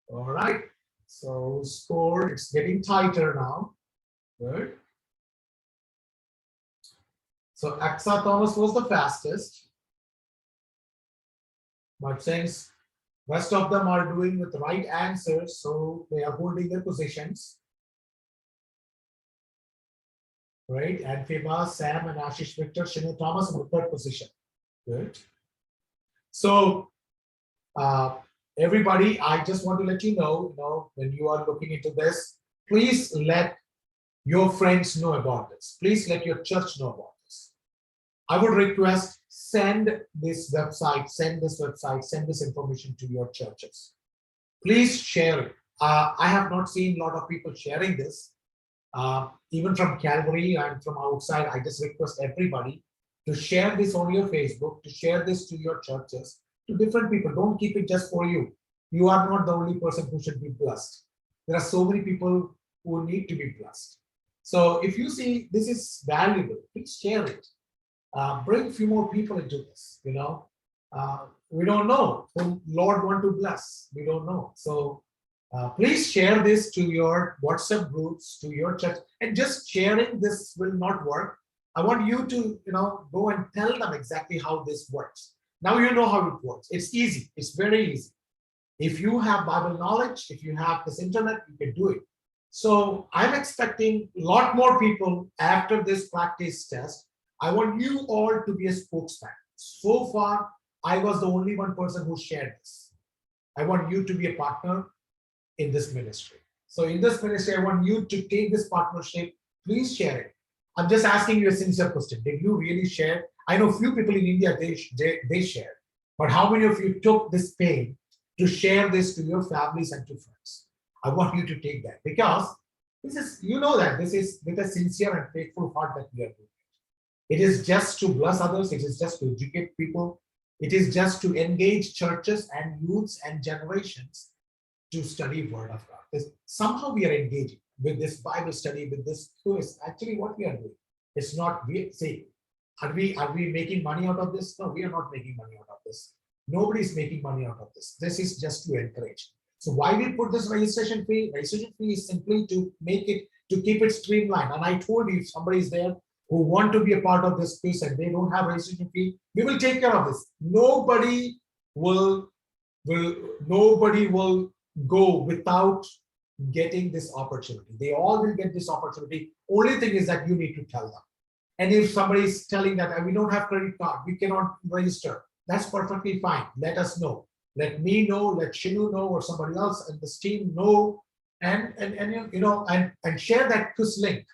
All right. So score, it's getting tighter now. Good. So Aksa Thomas was the fastest. But since rest of them are doing with the right answers, so they are holding their positions. Right? And Feba, Sam, and Ashish Victor, Shinu Thomas in the third position. Good. So everybody, I just want to let you know, when you are looking into this, please let your friends know about this. Please let your church know about this. I would request, send this information to your churches. Please share it. I have not seen a lot of people sharing this. Even from Calvary and from outside, I just request everybody to share this on your Facebook, to share this to your churches, to different people. Don't keep it just for you. You are not the only person who should be blessed. There are so many people who need to be blessed. So if you see this is valuable, please share it. Bring a few more people into this, We don't know whom Lord want to bless. We don't know. So please share this to your WhatsApp groups, to your church, and just sharing this will not work. I want you to, go and tell them exactly how this works. Now you know how it works. It's easy. It's very easy. If you have Bible knowledge, if you have this internet, you can do it. So I'm expecting a lot more people after this practice test. I want you all to be a spokesman. So far, I was the only one person who shared this. I want you to be a partner in this ministry. So in this ministry, I want you to take this partnership. Please share it. I'm just asking you a sincere question. Did you really share? I know few people in India, they share. But how many of you took this pain to share this to your families and to friends? I want you to take that because this is, that this is with a sincere and faithful heart that we are doing. It is just to bless others. It is just to educate people. It is just to engage churches and youths and generations to study Word of God. Somehow we are engaging with this Bible study, with this quiz. Actually, what we are doing, it's not, we say, are we making money out of this? No, we are not making money out of this. Nobody is making money out of this. This is just to encourage. So why we put this registration fee? Registration fee is simply to keep it streamlined. And I told you, if somebody is there who want to be a part of this quiz and they don't have registration fee, we will take care of this. Nobody will go without getting this opportunity. They all will get this opportunity. Only thing is that you need to tell them. And if somebody is telling that we don't have credit card, we cannot register, that's perfectly fine. Let us know. Let me know, let Shinu know, or somebody else and this team know, and share that quiz link.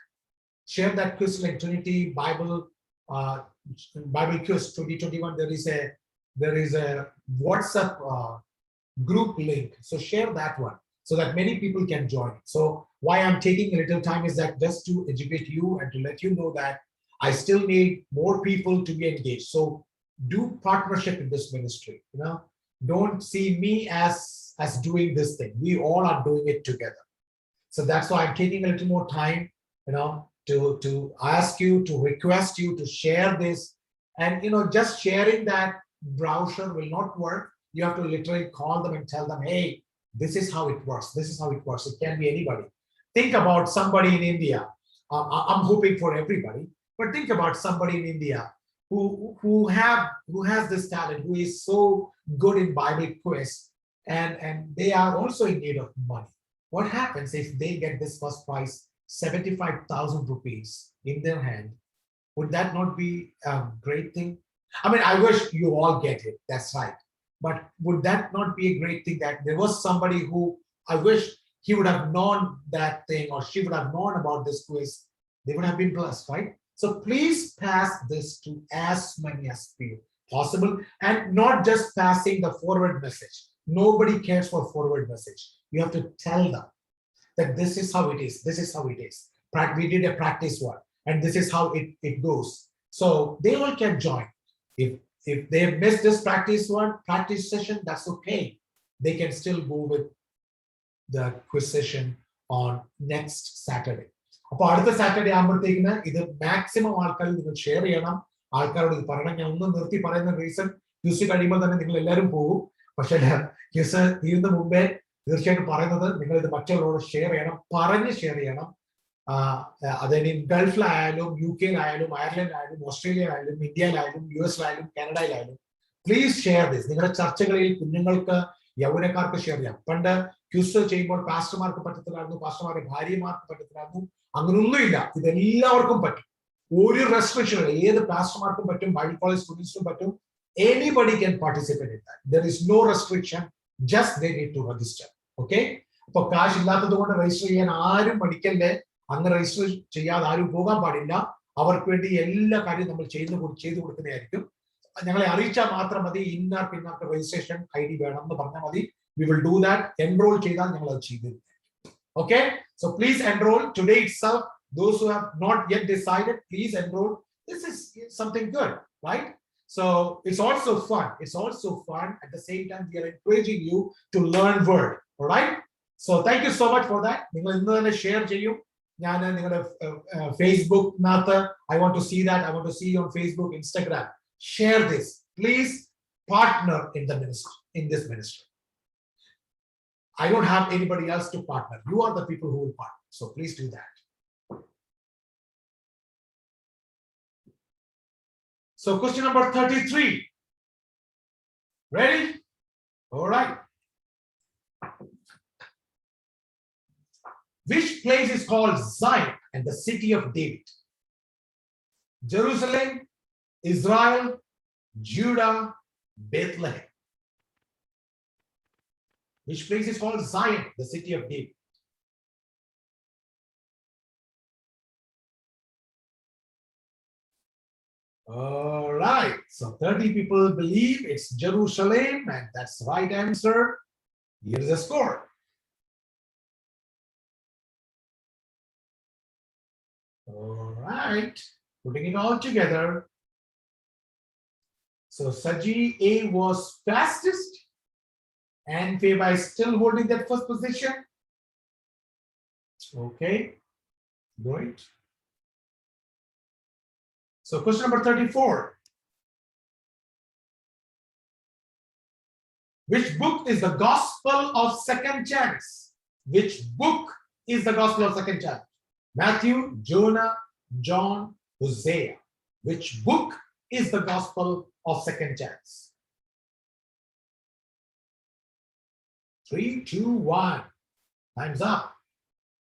Share that quiz link. Trinity Bible Bible Quiz 2021. There is a WhatsApp group link. So share that one so that many people can join. So why I'm taking a little time is that just to educate you and to let you know that I still need more people to be engaged. So do partnership in this ministry. Don't see me as doing this thing. We all are doing it together. So that's why I'm taking a little more time, to ask you, to request you to share this. And just sharing that brochure will not work. You have to literally call them and tell them, hey, this is how it works. This is how it works. It can be anybody. Think about somebody in India. I'm hoping for everybody, but think about somebody in India who has this talent, who is so good in Bible quiz, and they are also in need of money. What happens if they get this first prize, 75,000 rupees in their hand? Would that not be a great thing? I mean, I wish you all get it. That's right. But would that not be a great thing that there was somebody who I wish he would have known that thing or she would have known about this quiz? They would have been blessed, right? So please pass this to as many as possible, and not just passing the forward message. Nobody cares for forward message. You have to tell them that this is how it is. This is how it is. We did a practice one, and this is how it goes. So they all can join. If they have missed this practice session, that's okay. They can still go with the quiz session on next Saturday. അപ്പോൾ അടുത്ത Saturday ആകുമ്പോഴത്തേക്കിന് ഇത് maximum ആൾക്കാർ നിങ്ങൾ share ചെയ്യണം. ആൾക്കാരോട് ഇത് പറയണം. ഞാൻ ഒന്ന് നിർത്തി പറയുന്ന റീസൺ, ക്യൂസ് കഴിയുമ്പോൾ തന്നെ നിങ്ങൾ എല്ലാവരും പോകും. പക്ഷേ ക്യൂസ് തീരുന്ന മുമ്പേ തീർച്ചയായിട്ടും പറയുന്നത് നിങ്ങൾ ഇത് മറ്റുള്ളവരോട് ഷെയർ ചെയ്യണം, പറഞ്ഞ് ഷെയർ ചെയ്യണം. അതിന് ഗൾഫിലായാലും UK-യിലായാലും അയർലൻഡിലായാലും ഓസ്ട്രേലിയയിലായാലും ഇന്ത്യയിലായാലും US-ലായാലും കാനഡയിലായാലും പ്ലീസ് ഷെയർ ദിസ്. നിങ്ങളുടെ ചർച്ചകളിൽ കുഞ്ഞുങ്ങൾക്ക്, യൗവനക്കാർക്ക് ഷെയർ ചെയ്യാം. പണ്ട് ക്യൂസ് ചെയ്യുമ്പോൾ പാസ്റ്റർമാർക്ക് പറ്റത്തില്ലായിരുന്നു, പാസ്റ്റർമാരുടെ ഭാര്യമാർക്ക് പറ്റത്തില്ലായിരുന്നു. അങ്ങനൊന്നുമില്ല, ഇതെല്ലാവർക്കും പറ്റും. ഒരു റെസ്ട്രിക്ഷൻ ഇല്ല. ഏത് പാസ്റ്റർമാർക്കും പറ്റും, ബൈബിൾ കോളേജ് സ്റ്റുഡൻസിനും പറ്റും. Anybody can participate in that. There is no restriction. Just they need to register. Okay? അപ്പൊ കാശ് ഇല്ലാത്തത് കൊണ്ട് രജിസ്റ്റർ ചെയ്യാൻ ആരും പഠിക്കല്ലേ. അങ്ങനെ രജിസ്റ്റർ ചെയ്യാതെ ആരും പോകാൻ പാടില്ല. അവർക്ക് വേണ്ടി എല്ലാ കാര്യവും നമ്മൾ ചെയ്തു കൊടുക്കുന്നതായിരിക്കും. ഞങ്ങളെ അറിയിച്ചാൽ മാത്രം മതി. ഇന്നാർക്ക് രജിസ്ട്രേഷൻ ID വേണം എന്ന് പറഞ്ഞാൽ മതി. We will do that. Enroll ചെയ്താൽ ഞങ്ങൾ അത് ചെയ്തു. Okay? So please enroll today itself. Those who have not yet decided, please enroll. This is something good, right? So it's also fun. It's also fun. At the same time, we are encouraging you to learn word. All right? So thank you so much for that. നിങ്ങൾ ഇന്ന് തന്നെ share ചെയ്യും. ഞാൻ നിങ്ങളുടെ ഫേസ്ബുക്കിനകത്ത് I want to see that. I want to see you on Facebook, Instagram. Share this. Please partner in the ministry, in this ministry. I don't have anybody else to partner. You are the people who will partner. So please do that. So question number 33. Ready? All right. Which place is called Zion and the city of David? Jerusalem, Israel, Judah, Bethlehem. Which place is called Zion, the city of David? All right, so 30 people believe it's Jerusalem, and that's the right answer. Here's the score. All right, putting it all together. So Saji A was fastest, and Feba is still holding that first position. Okay, great. So question number 34. Which book is the Gospel of Second Chance? Which book is the Gospel of Second Chance? Matthew, Jonah, John, Hosea. Which book is the Gospel of Second Chance? 3, 2, 1. Time's up.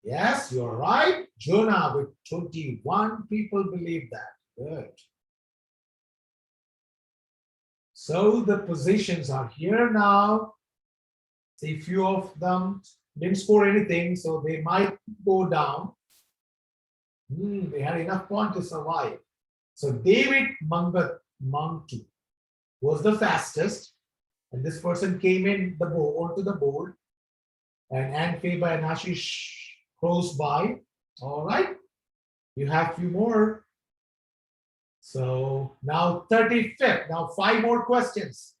Yes, you're right. Jonah with 21 people believe that. Good. So the positions are here now. See, few of them didn't score anything, so they might go down. They had enough points to survive. So David Mantu was the fastest, and this person came in the board onto the board, and Ann Feba and Ashish close by. All right, you have few more. So now 35th. Now 5 more questions.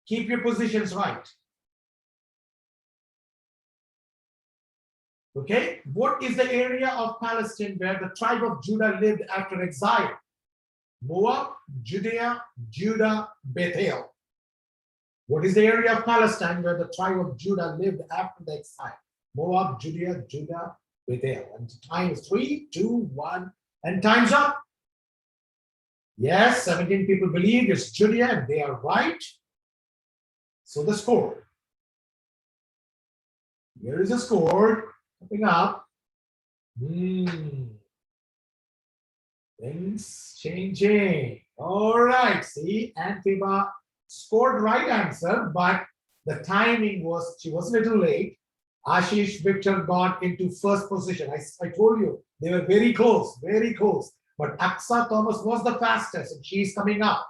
Keep your positions right. Okay, what is the area of Palestine where the tribe of Judah lived after exile? Moab, Judea, Judah, Bethel. What is the area of Palestine where the tribe of Judah lived after the exile? Moab, Judea, Judah, Bethel. And time is 3, 2, 1, and time's up. Yes, 17 people believe it's Judea, and they are right. So the score. Here is the score coming up. Things changing. All right, see, Ann Feba scored right answer, but the timing was, she was a little late. Ashish Victor got into first position. I told you, they were very close, very close. But Aksa Thomas was the fastest, and she's coming up.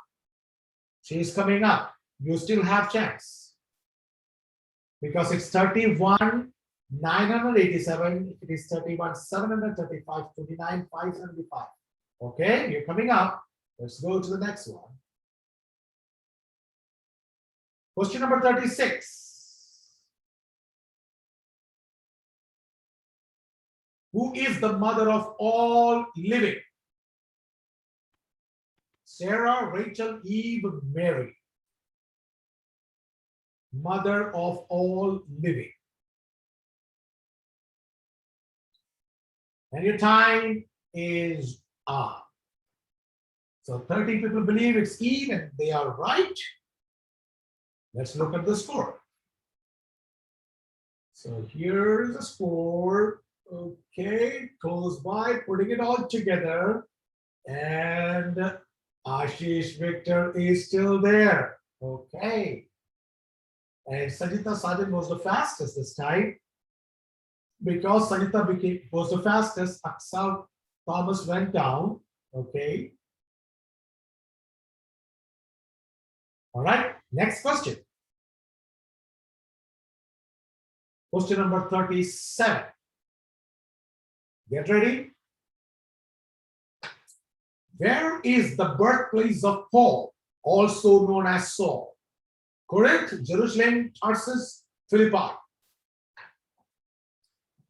She's coming up. You still have chance. Because it's 31, 987. It is 31, 735, 29, 575. Okay, you're coming up. Let's go to the next one. Question number 36. Who is the mother of all living? Sarah, Rachel, Eve, Mary. Mother of all living. And your time is up. So 30 people believe it's Eve, and they are right. Let's look at the score. So here is the score. Okay, close by, putting it all together. And Ashish Victor is still there. Okay. And Sajita Sajan was the fastest this time. Because Sajita was the fastest, Aksal Thomas went down. Okay. All right. Next question. Question number 37. Get ready. Where is the birthplace of Paul, also known as Saul? Corinth, Jerusalem, Tarsus, Philippi.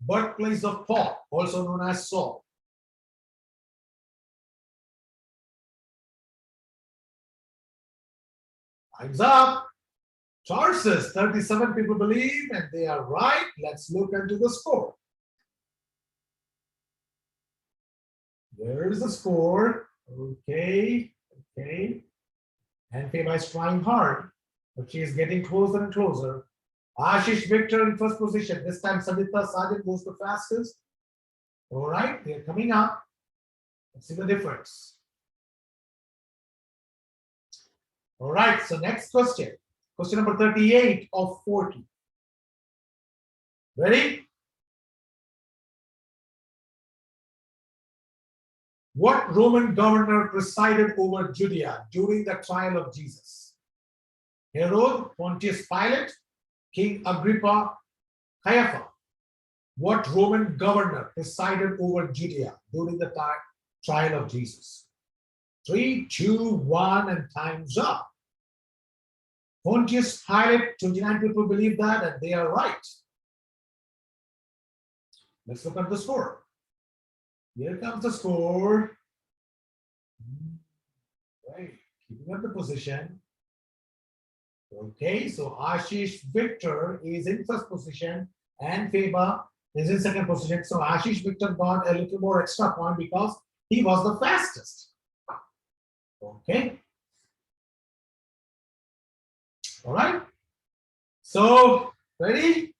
Birthplace of Paul, also known as Saul. Time's up. Tarsus, 37 people believe, and they are right. Let's look into the score. There's the score. Okay. And Fema is trying hard, but she is getting closer and closer. Ashish Victor in first position. This time Savita Sajid goes the fastest. All right, they're coming up. Let's see the difference. All right, so next question. Question number 38 of 40. Ready? What Roman governor presided over Judea during the trial of Jesus? Herod, Pontius Pilate, King Agrippa, Caiaphas. What Roman governor presided over Judea during the trial of Jesus? 3, 2, 1, and time's up. Pontius Pilate, 29 people believe that, and they are right. Let's look at the score. Here comes the score. Right, keeping up the position. Okay, so Ashish Victor is in first position and Feba is in second position. So Ashish Victor got a little more extra point because he was the fastest. Okay. All right. So, ready?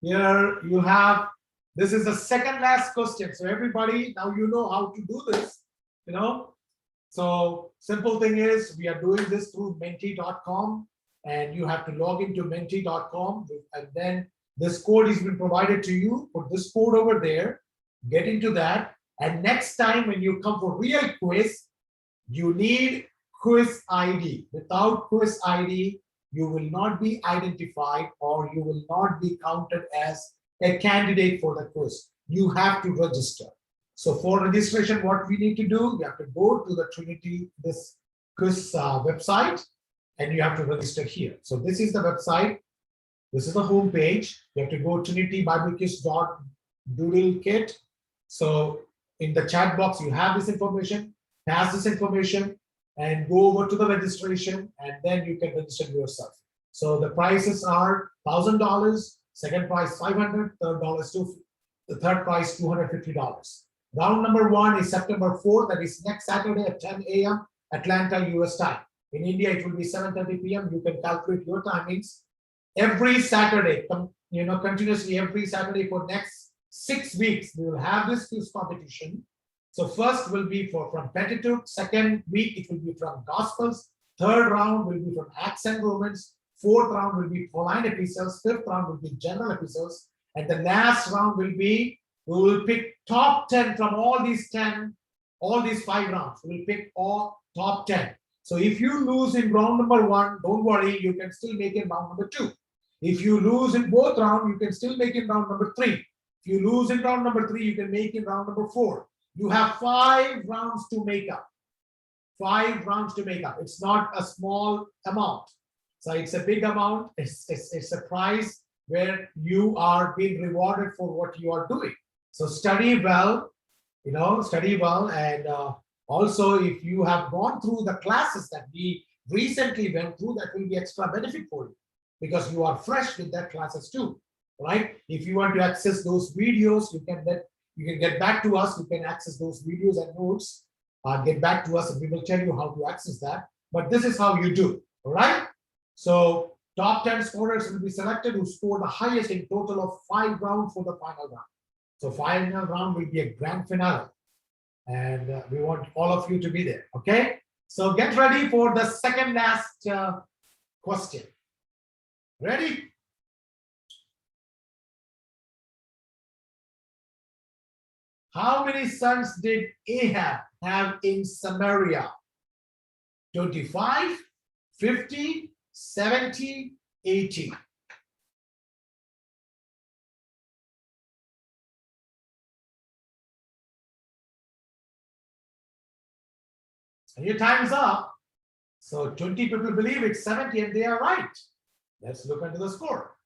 Here you have, this is the second last question. So everybody, now you know how to do this, you know. So simple thing is we are doing this through menti.com and you have to log into menti.com and then this code has been provided to you. Put this code over there, get into that. And next time when you come for real quiz, you need quiz ID. Without quiz ID, you will not be identified or you will not be counted as a candidate for the quiz. You have to register. So for registration, what we need to do, you have to go to the Trinity, this quiz website, and you have to register here. So this is the website. This is the home page. You have to go trinityBiblequiz.doodle-kit. So in the chat box, you have this information, pass this information, and go over to the registration, and then you can register yourself. So the prices are $1,000, second price $500, the third price $250. Round number 1 is September 4th, that is next Saturday at 10 a.m. Atlanta, US time. In India, it will be 7:30 p.m. You can calculate your timings. Every Saturday, continuously every Saturday for next 6 weeks, we will have this quiz competition. So first will be from Pentateuch, second week it will be from Gospels, third round will be from Acts and Romans, fourth round will be Pauline epistles, fifth round will be general epistles, and the last round will be, we will pick top 10 from all these 5 rounds. We will pick all top 10. So if you lose in round number 1, don't worry, you can still make it round number 2. If you lose in both rounds, you can still make it round number 3. If you lose in round number 3, you can make it round number 4. You have 5 rounds to make up. 5 rounds to make up. It's not a small amount. So it's a big amount. It's a prize where you are being rewarded for what you are doing. So study well, study well. And also, if you have gone through the classes that we recently went through, that will be extra benefit for you because you are fresh with that classes too, right? If you want to access those videos, you can get back to us. You can access those videos and notes. Get back to us and we will tell you how to access that. But this is how you do, all right? So top 10 scorers will be selected who score the highest in total of 5 rounds for the final round. So final round will be a grand finale. And we want all of you to be there, okay? So get ready for the second last question. Ready? How many sons did Ahab have in Samaria? 25, 50, 70, 80. And your time's up. So 20 people believe it's 70 and they are right. Let's look into the score.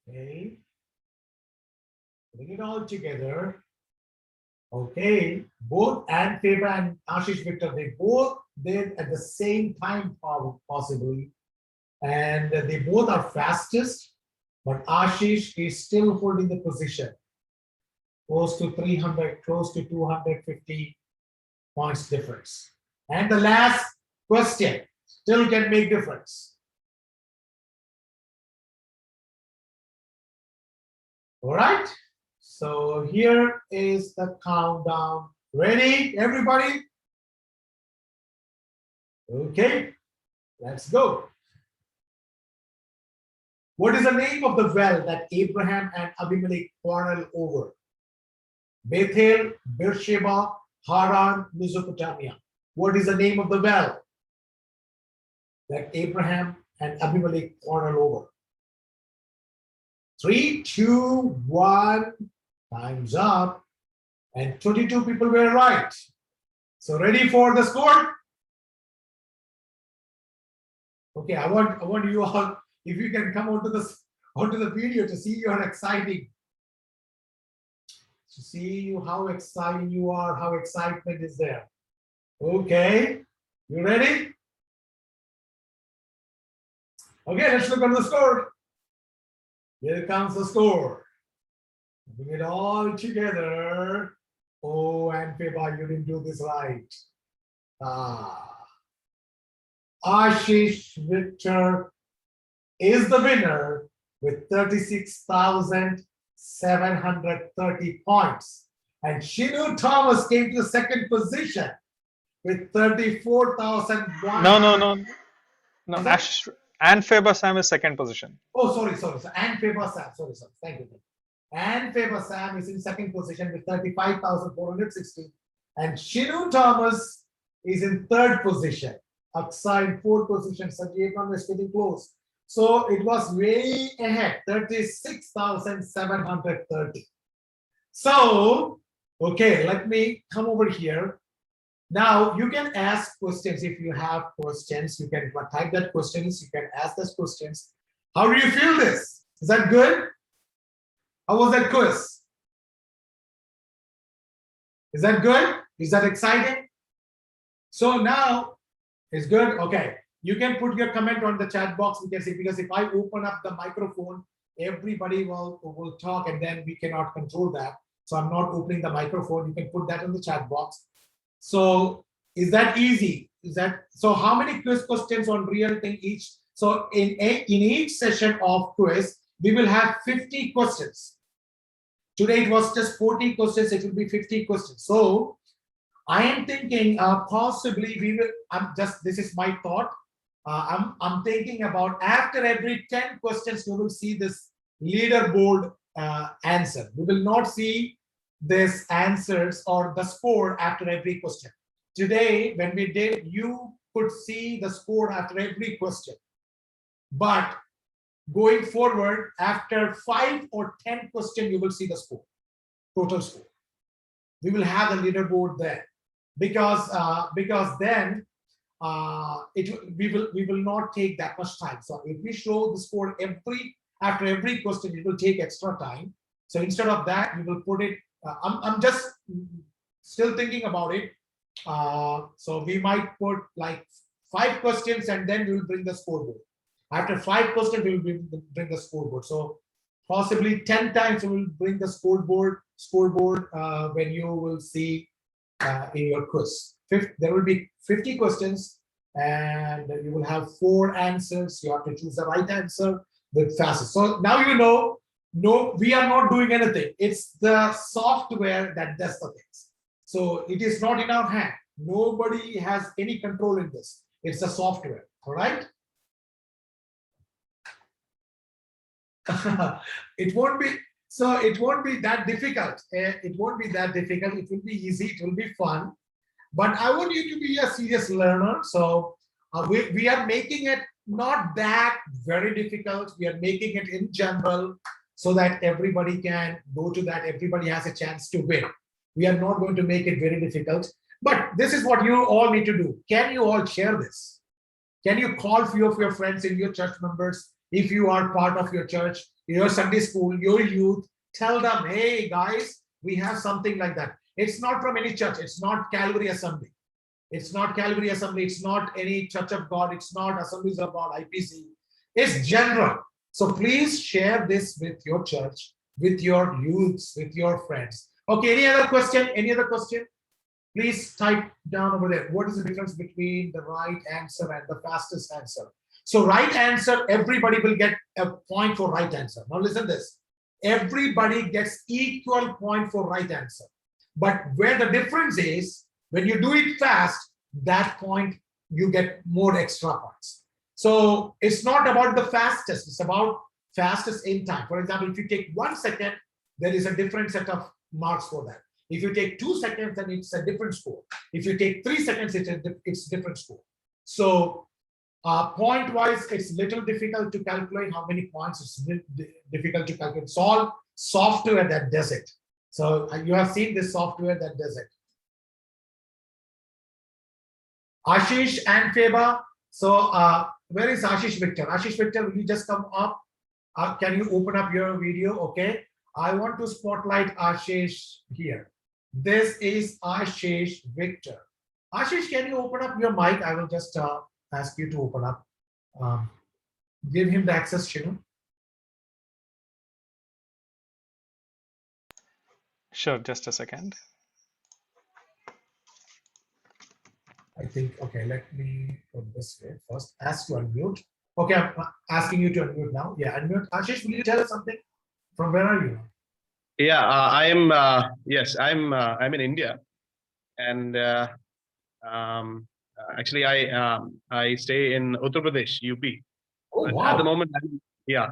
Okay. Putting it all together. Okay, both Anne Faber and Ashish Victor, they both did at the same time possibly, and they both are fastest, but Ashish is still holding the position, close to 300, close to 250 points difference. And the last question still can make difference. All right, so here is the countdown. Ready, everybody? Okay, let's go. What is the name of the well that Abraham and Abimelech quarreled over? Bethel, Beersheba, Haran, Mesopotamia. What is the name of the well that Abraham and Abimelech quarreled over? 3, 2, 1, time's up. And 22 people were right. So ready for the score? Okay, I want you all, if you can come onto the video to see your exciting, to see how exciting you are, how excitement is there. Okay, you ready? Okay, let's look at the score. Here comes the score. Bring it all together. Oh, and Faber, you didn't do this right. Ashish Victor is the winner with 36,730 points. And Shinu Thomas came to the second position with 34,001. No. Anne Faber Sam is second position. Oh, sorry. So Anne Faber Sam, sorry. Thank you. Anne Faber Sam is in second position with 35,460. And Shinu Thomas is in third position. Aksa in fourth position. Sanjeev is getting close. So it was way ahead, 36,730. So, okay, let me come over here. Now you can ask questions. If you have questions, you can type that questions. You can ask those questions. How do you feel this? Is that good? How was that quiz? Is that good? Is that exciting? So now it's good. Okay. You can put your comment on the chat box. We can see, because if I open up the microphone, everybody will talk and then we cannot control that. So I'm not opening the microphone. You can put that in the chat box. So is that easy? So how many quiz questions on real thing each? So in each session of quiz, we will have 50 questions. Today it was just 40 questions. It will be 50 questions. So I am thinking possibly we will. This is my thought. I'm thinking about after every 10 questions, you will see this leaderboard answer. We will not see this answers or the score after every question. Today, when we did, you could see the score after every question. But going forward, after 5 or 10 questions, you will see the score, total score. We will have the leaderboard there because then we will not take that much time. So if we show the score after every question, it will take extra time. So instead of that, we will put it. I'm just still thinking about it. So we might put like 5 questions and then we will bring the scoreboard. After 5 questions, we will bring the scoreboard. So possibly 10 times we will bring the scoreboard when you will see in your quiz. There will be 50 questions and you will have 4 answers. You have to choose the right answer with fastest. So now you know, no, we are not doing anything. It's the software that does the things. So it is not in our hand. Nobody has any control in this. It's the software, all right? It won't be that difficult. It won't be that difficult. It will be easy. It will be fun. But I want you to be a serious learner. So we are making it not that very difficult. We are making it in general so that everybody can go to that. Everybody has a chance to win. We are not going to make it very difficult. But this is what you all need to do. Can you all share this? Can you call a few of your friends and your church members? If you are part of your church, your Sunday school, your youth, tell them, hey guys, we have something like that. It's not from any church. It's not Calvary Assembly. It's not Calvary Assembly. It's not any Church of God. It's not Assemblies of God, IPC. It's general. So please share this with your church, with your youths, with your friends. Okay, any other question? Any other question? Please type down over there. What is the difference between the right answer and the fastest answer? So right answer, everybody will get a point for right answer. Now listen this. Everybody gets equal point for right answer. But where the difference is, when you do it fast, that point you get more extra points. So it's not about the fastest, it's about fastest in time. For example, if you take 1 second, there is a different set of marks for that. If you take 2 seconds, then it's a different score. If you take 3 seconds, it's a different score. So point wise, it's little difficult to calculate how many points. It's difficult to calculate. It's all software that does it. So you have seen this software that does it. Ashish and Feba. So where is Ashish Victor? Ashish Victor, will you just come up? Can you open up your video? Okay. I want to spotlight Ashish here. This is Ashish Victor. Ashish, can you open up your mic? I will just ask you to open up. Give him the access, Shinu. Sure, just a second. I think, okay, let me put this way first. Ask to unmute. Okay, I'm asking you to unmute now. Yeah, unmute. Ashish, will you tell us something? From where are you? Yeah, I am. Yes, I'm in India, and actually, I stay in Uttar Pradesh, UP. Oh, But wow. at the moment,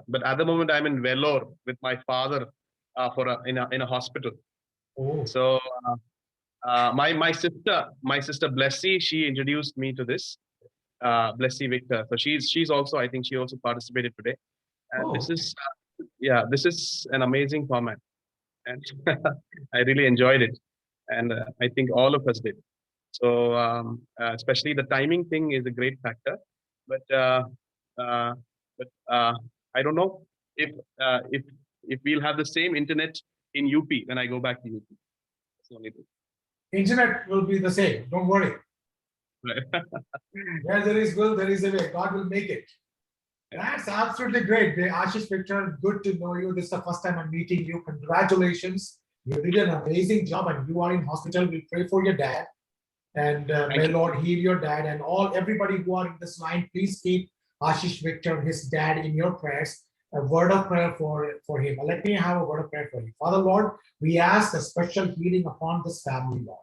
but at the moment, I'm in Vellore with my father in a hospital. Oh. So my sister Blessy, she introduced me to this Blessy Victor. So she's also, I think she also participated today. And this is this is an amazing format, and I really enjoyed it, and I think all of us did. So especially the timing thing is a great factor, but I don't know if we'll have the same internet in UP when I go back to UP. That's the only thing. Internet will be the same. Don't worry. Right. Where there is will, there is a way. God will make it. That's absolutely great. Ashish Victor, good to know you. This is the first time I'm meeting you. Congratulations. You did an amazing job, and you are in hospital. We pray for your dad. And may Lord heal your dad, and everybody who are in this line, please keep Ashish Victor, his dad, in your prayers. A word of prayer for him. Let me have a word of prayer for you. Father Lord, we ask a special healing upon this family, Lord.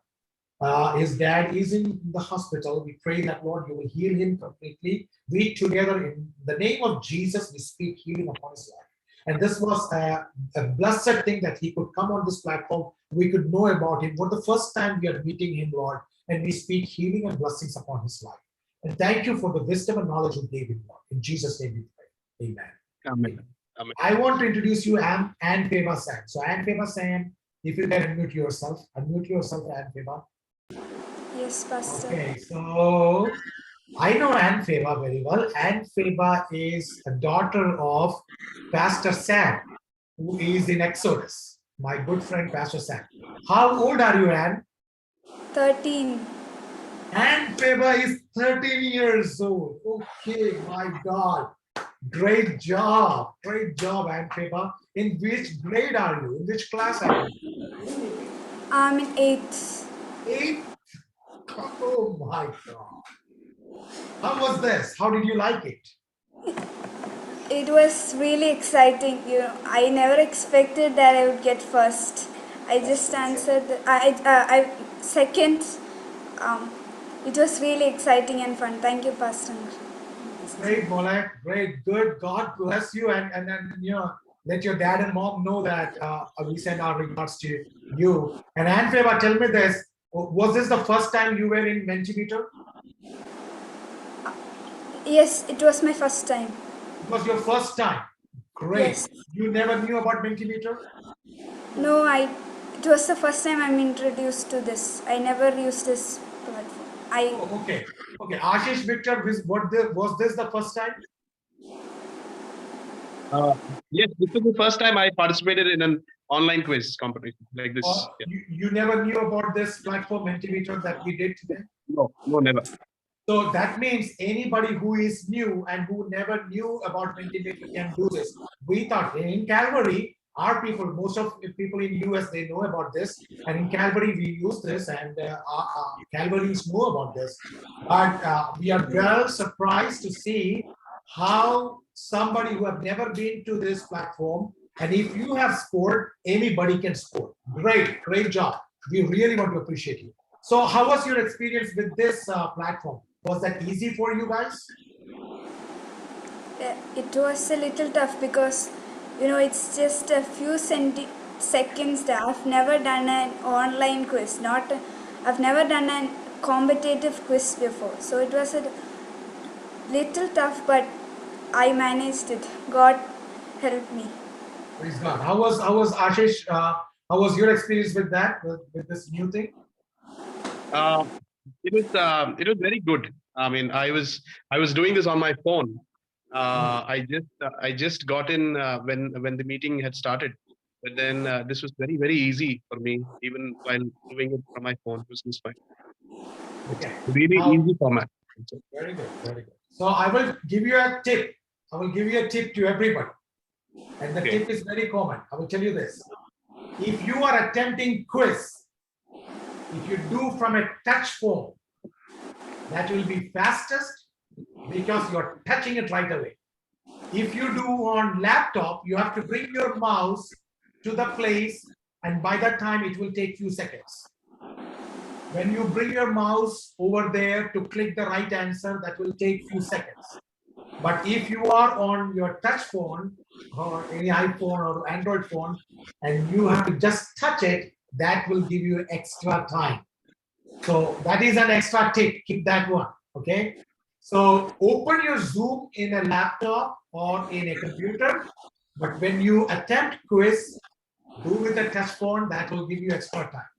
His dad is in the hospital. We pray that, Lord, you will heal him completely. We together, in the name of Jesus, we speak healing upon his life. And this was a blessed thing that he could come on this platform. We could know about him. For the first time we are meeting him, Lord, and we speak healing and blessings upon his life. And thank you for the wisdom and knowledge you gave him, Lord. In Jesus' name we pray. Amen. Amen. Amen. I want to introduce you Ann Feba Sam. So Ann Feba Sam, if you can unmute yourself, Ann Feba. Yes, Pastor. Okay, so I know Ann Feba very well. Ann Feba is a daughter of Pastor Sam, who is in Exodus. My good friend, Pastor Sam. How old are you, Ann? 13. Ann Feba is 13 years old. Okay, my God. Great job, Ann Feba. In which grade are you? In which class are you? I'm in 8th. 8th? Oh my God. How was this? How did you like it? It was really exciting. I never expected that I would get first. I just answered. I second. It was really exciting and fun. Thank you, Pastor. Great, Molek. Great, good. God bless you, and let your dad and mom know that we send our regards to you. And Ann Feba, tell me this: was this the first time you were in Mentimeter? Yes, it was my first time. It was your first time. Great. Yes. You never knew about Mentimeter? No, it was the first time I'm introduced to this. I never used this platform. Oh, okay. Ashish Victor, was this the first time? Yes, this was the first time I participated in an online quiz competition like this. Or Yeah. you never knew about this platform Mentimeter that we did today? No, never. So that means anybody who is new and who never knew about Mentimeter can do this. We thought in Calvary, our people, most of the people in US, they know about this. And in Calvary, we use this and Calvaries know about this. But we are well surprised to see how somebody who have never been to this platform, and if you have scored, anybody can score. Great job. We really want to appreciate you. So how was your experience with this platform? Was that easy for you guys? It was a little tough because, it's just a few seconds that I've never done an online quiz. I've never done a competitive quiz before. So it was a little tough, but I managed it. God helped me. Praise God. How was Ashish? How was your experience with that, with this new thing? It was very good. I mean, I was doing this on my phone. I just got in when the meeting had started, but then this was very easy for me, even while doing it from my phone. It was fine. Okay. Really Now- easy format. Very good, very good. So I will give you a tip. I will give you a tip to everybody. And the Okay. tip is very common. I will tell you this. If you are attempting quiz, if you do from a touch phone, that will be fastest because you're touching it right away. If you do on laptop, you have to bring your mouse to the place, and by that time it will take few seconds. When you bring your mouse over there to click the right answer, that will take few seconds. But if you are on your touch phone or any iPhone or Android phone, and you have to just touch it, that will give you extra time. So that is an extra tip. Keep that one. Okay. So open your Zoom in a laptop or in a computer. But when you attempt quiz, do with a touch phone. That will give you extra time.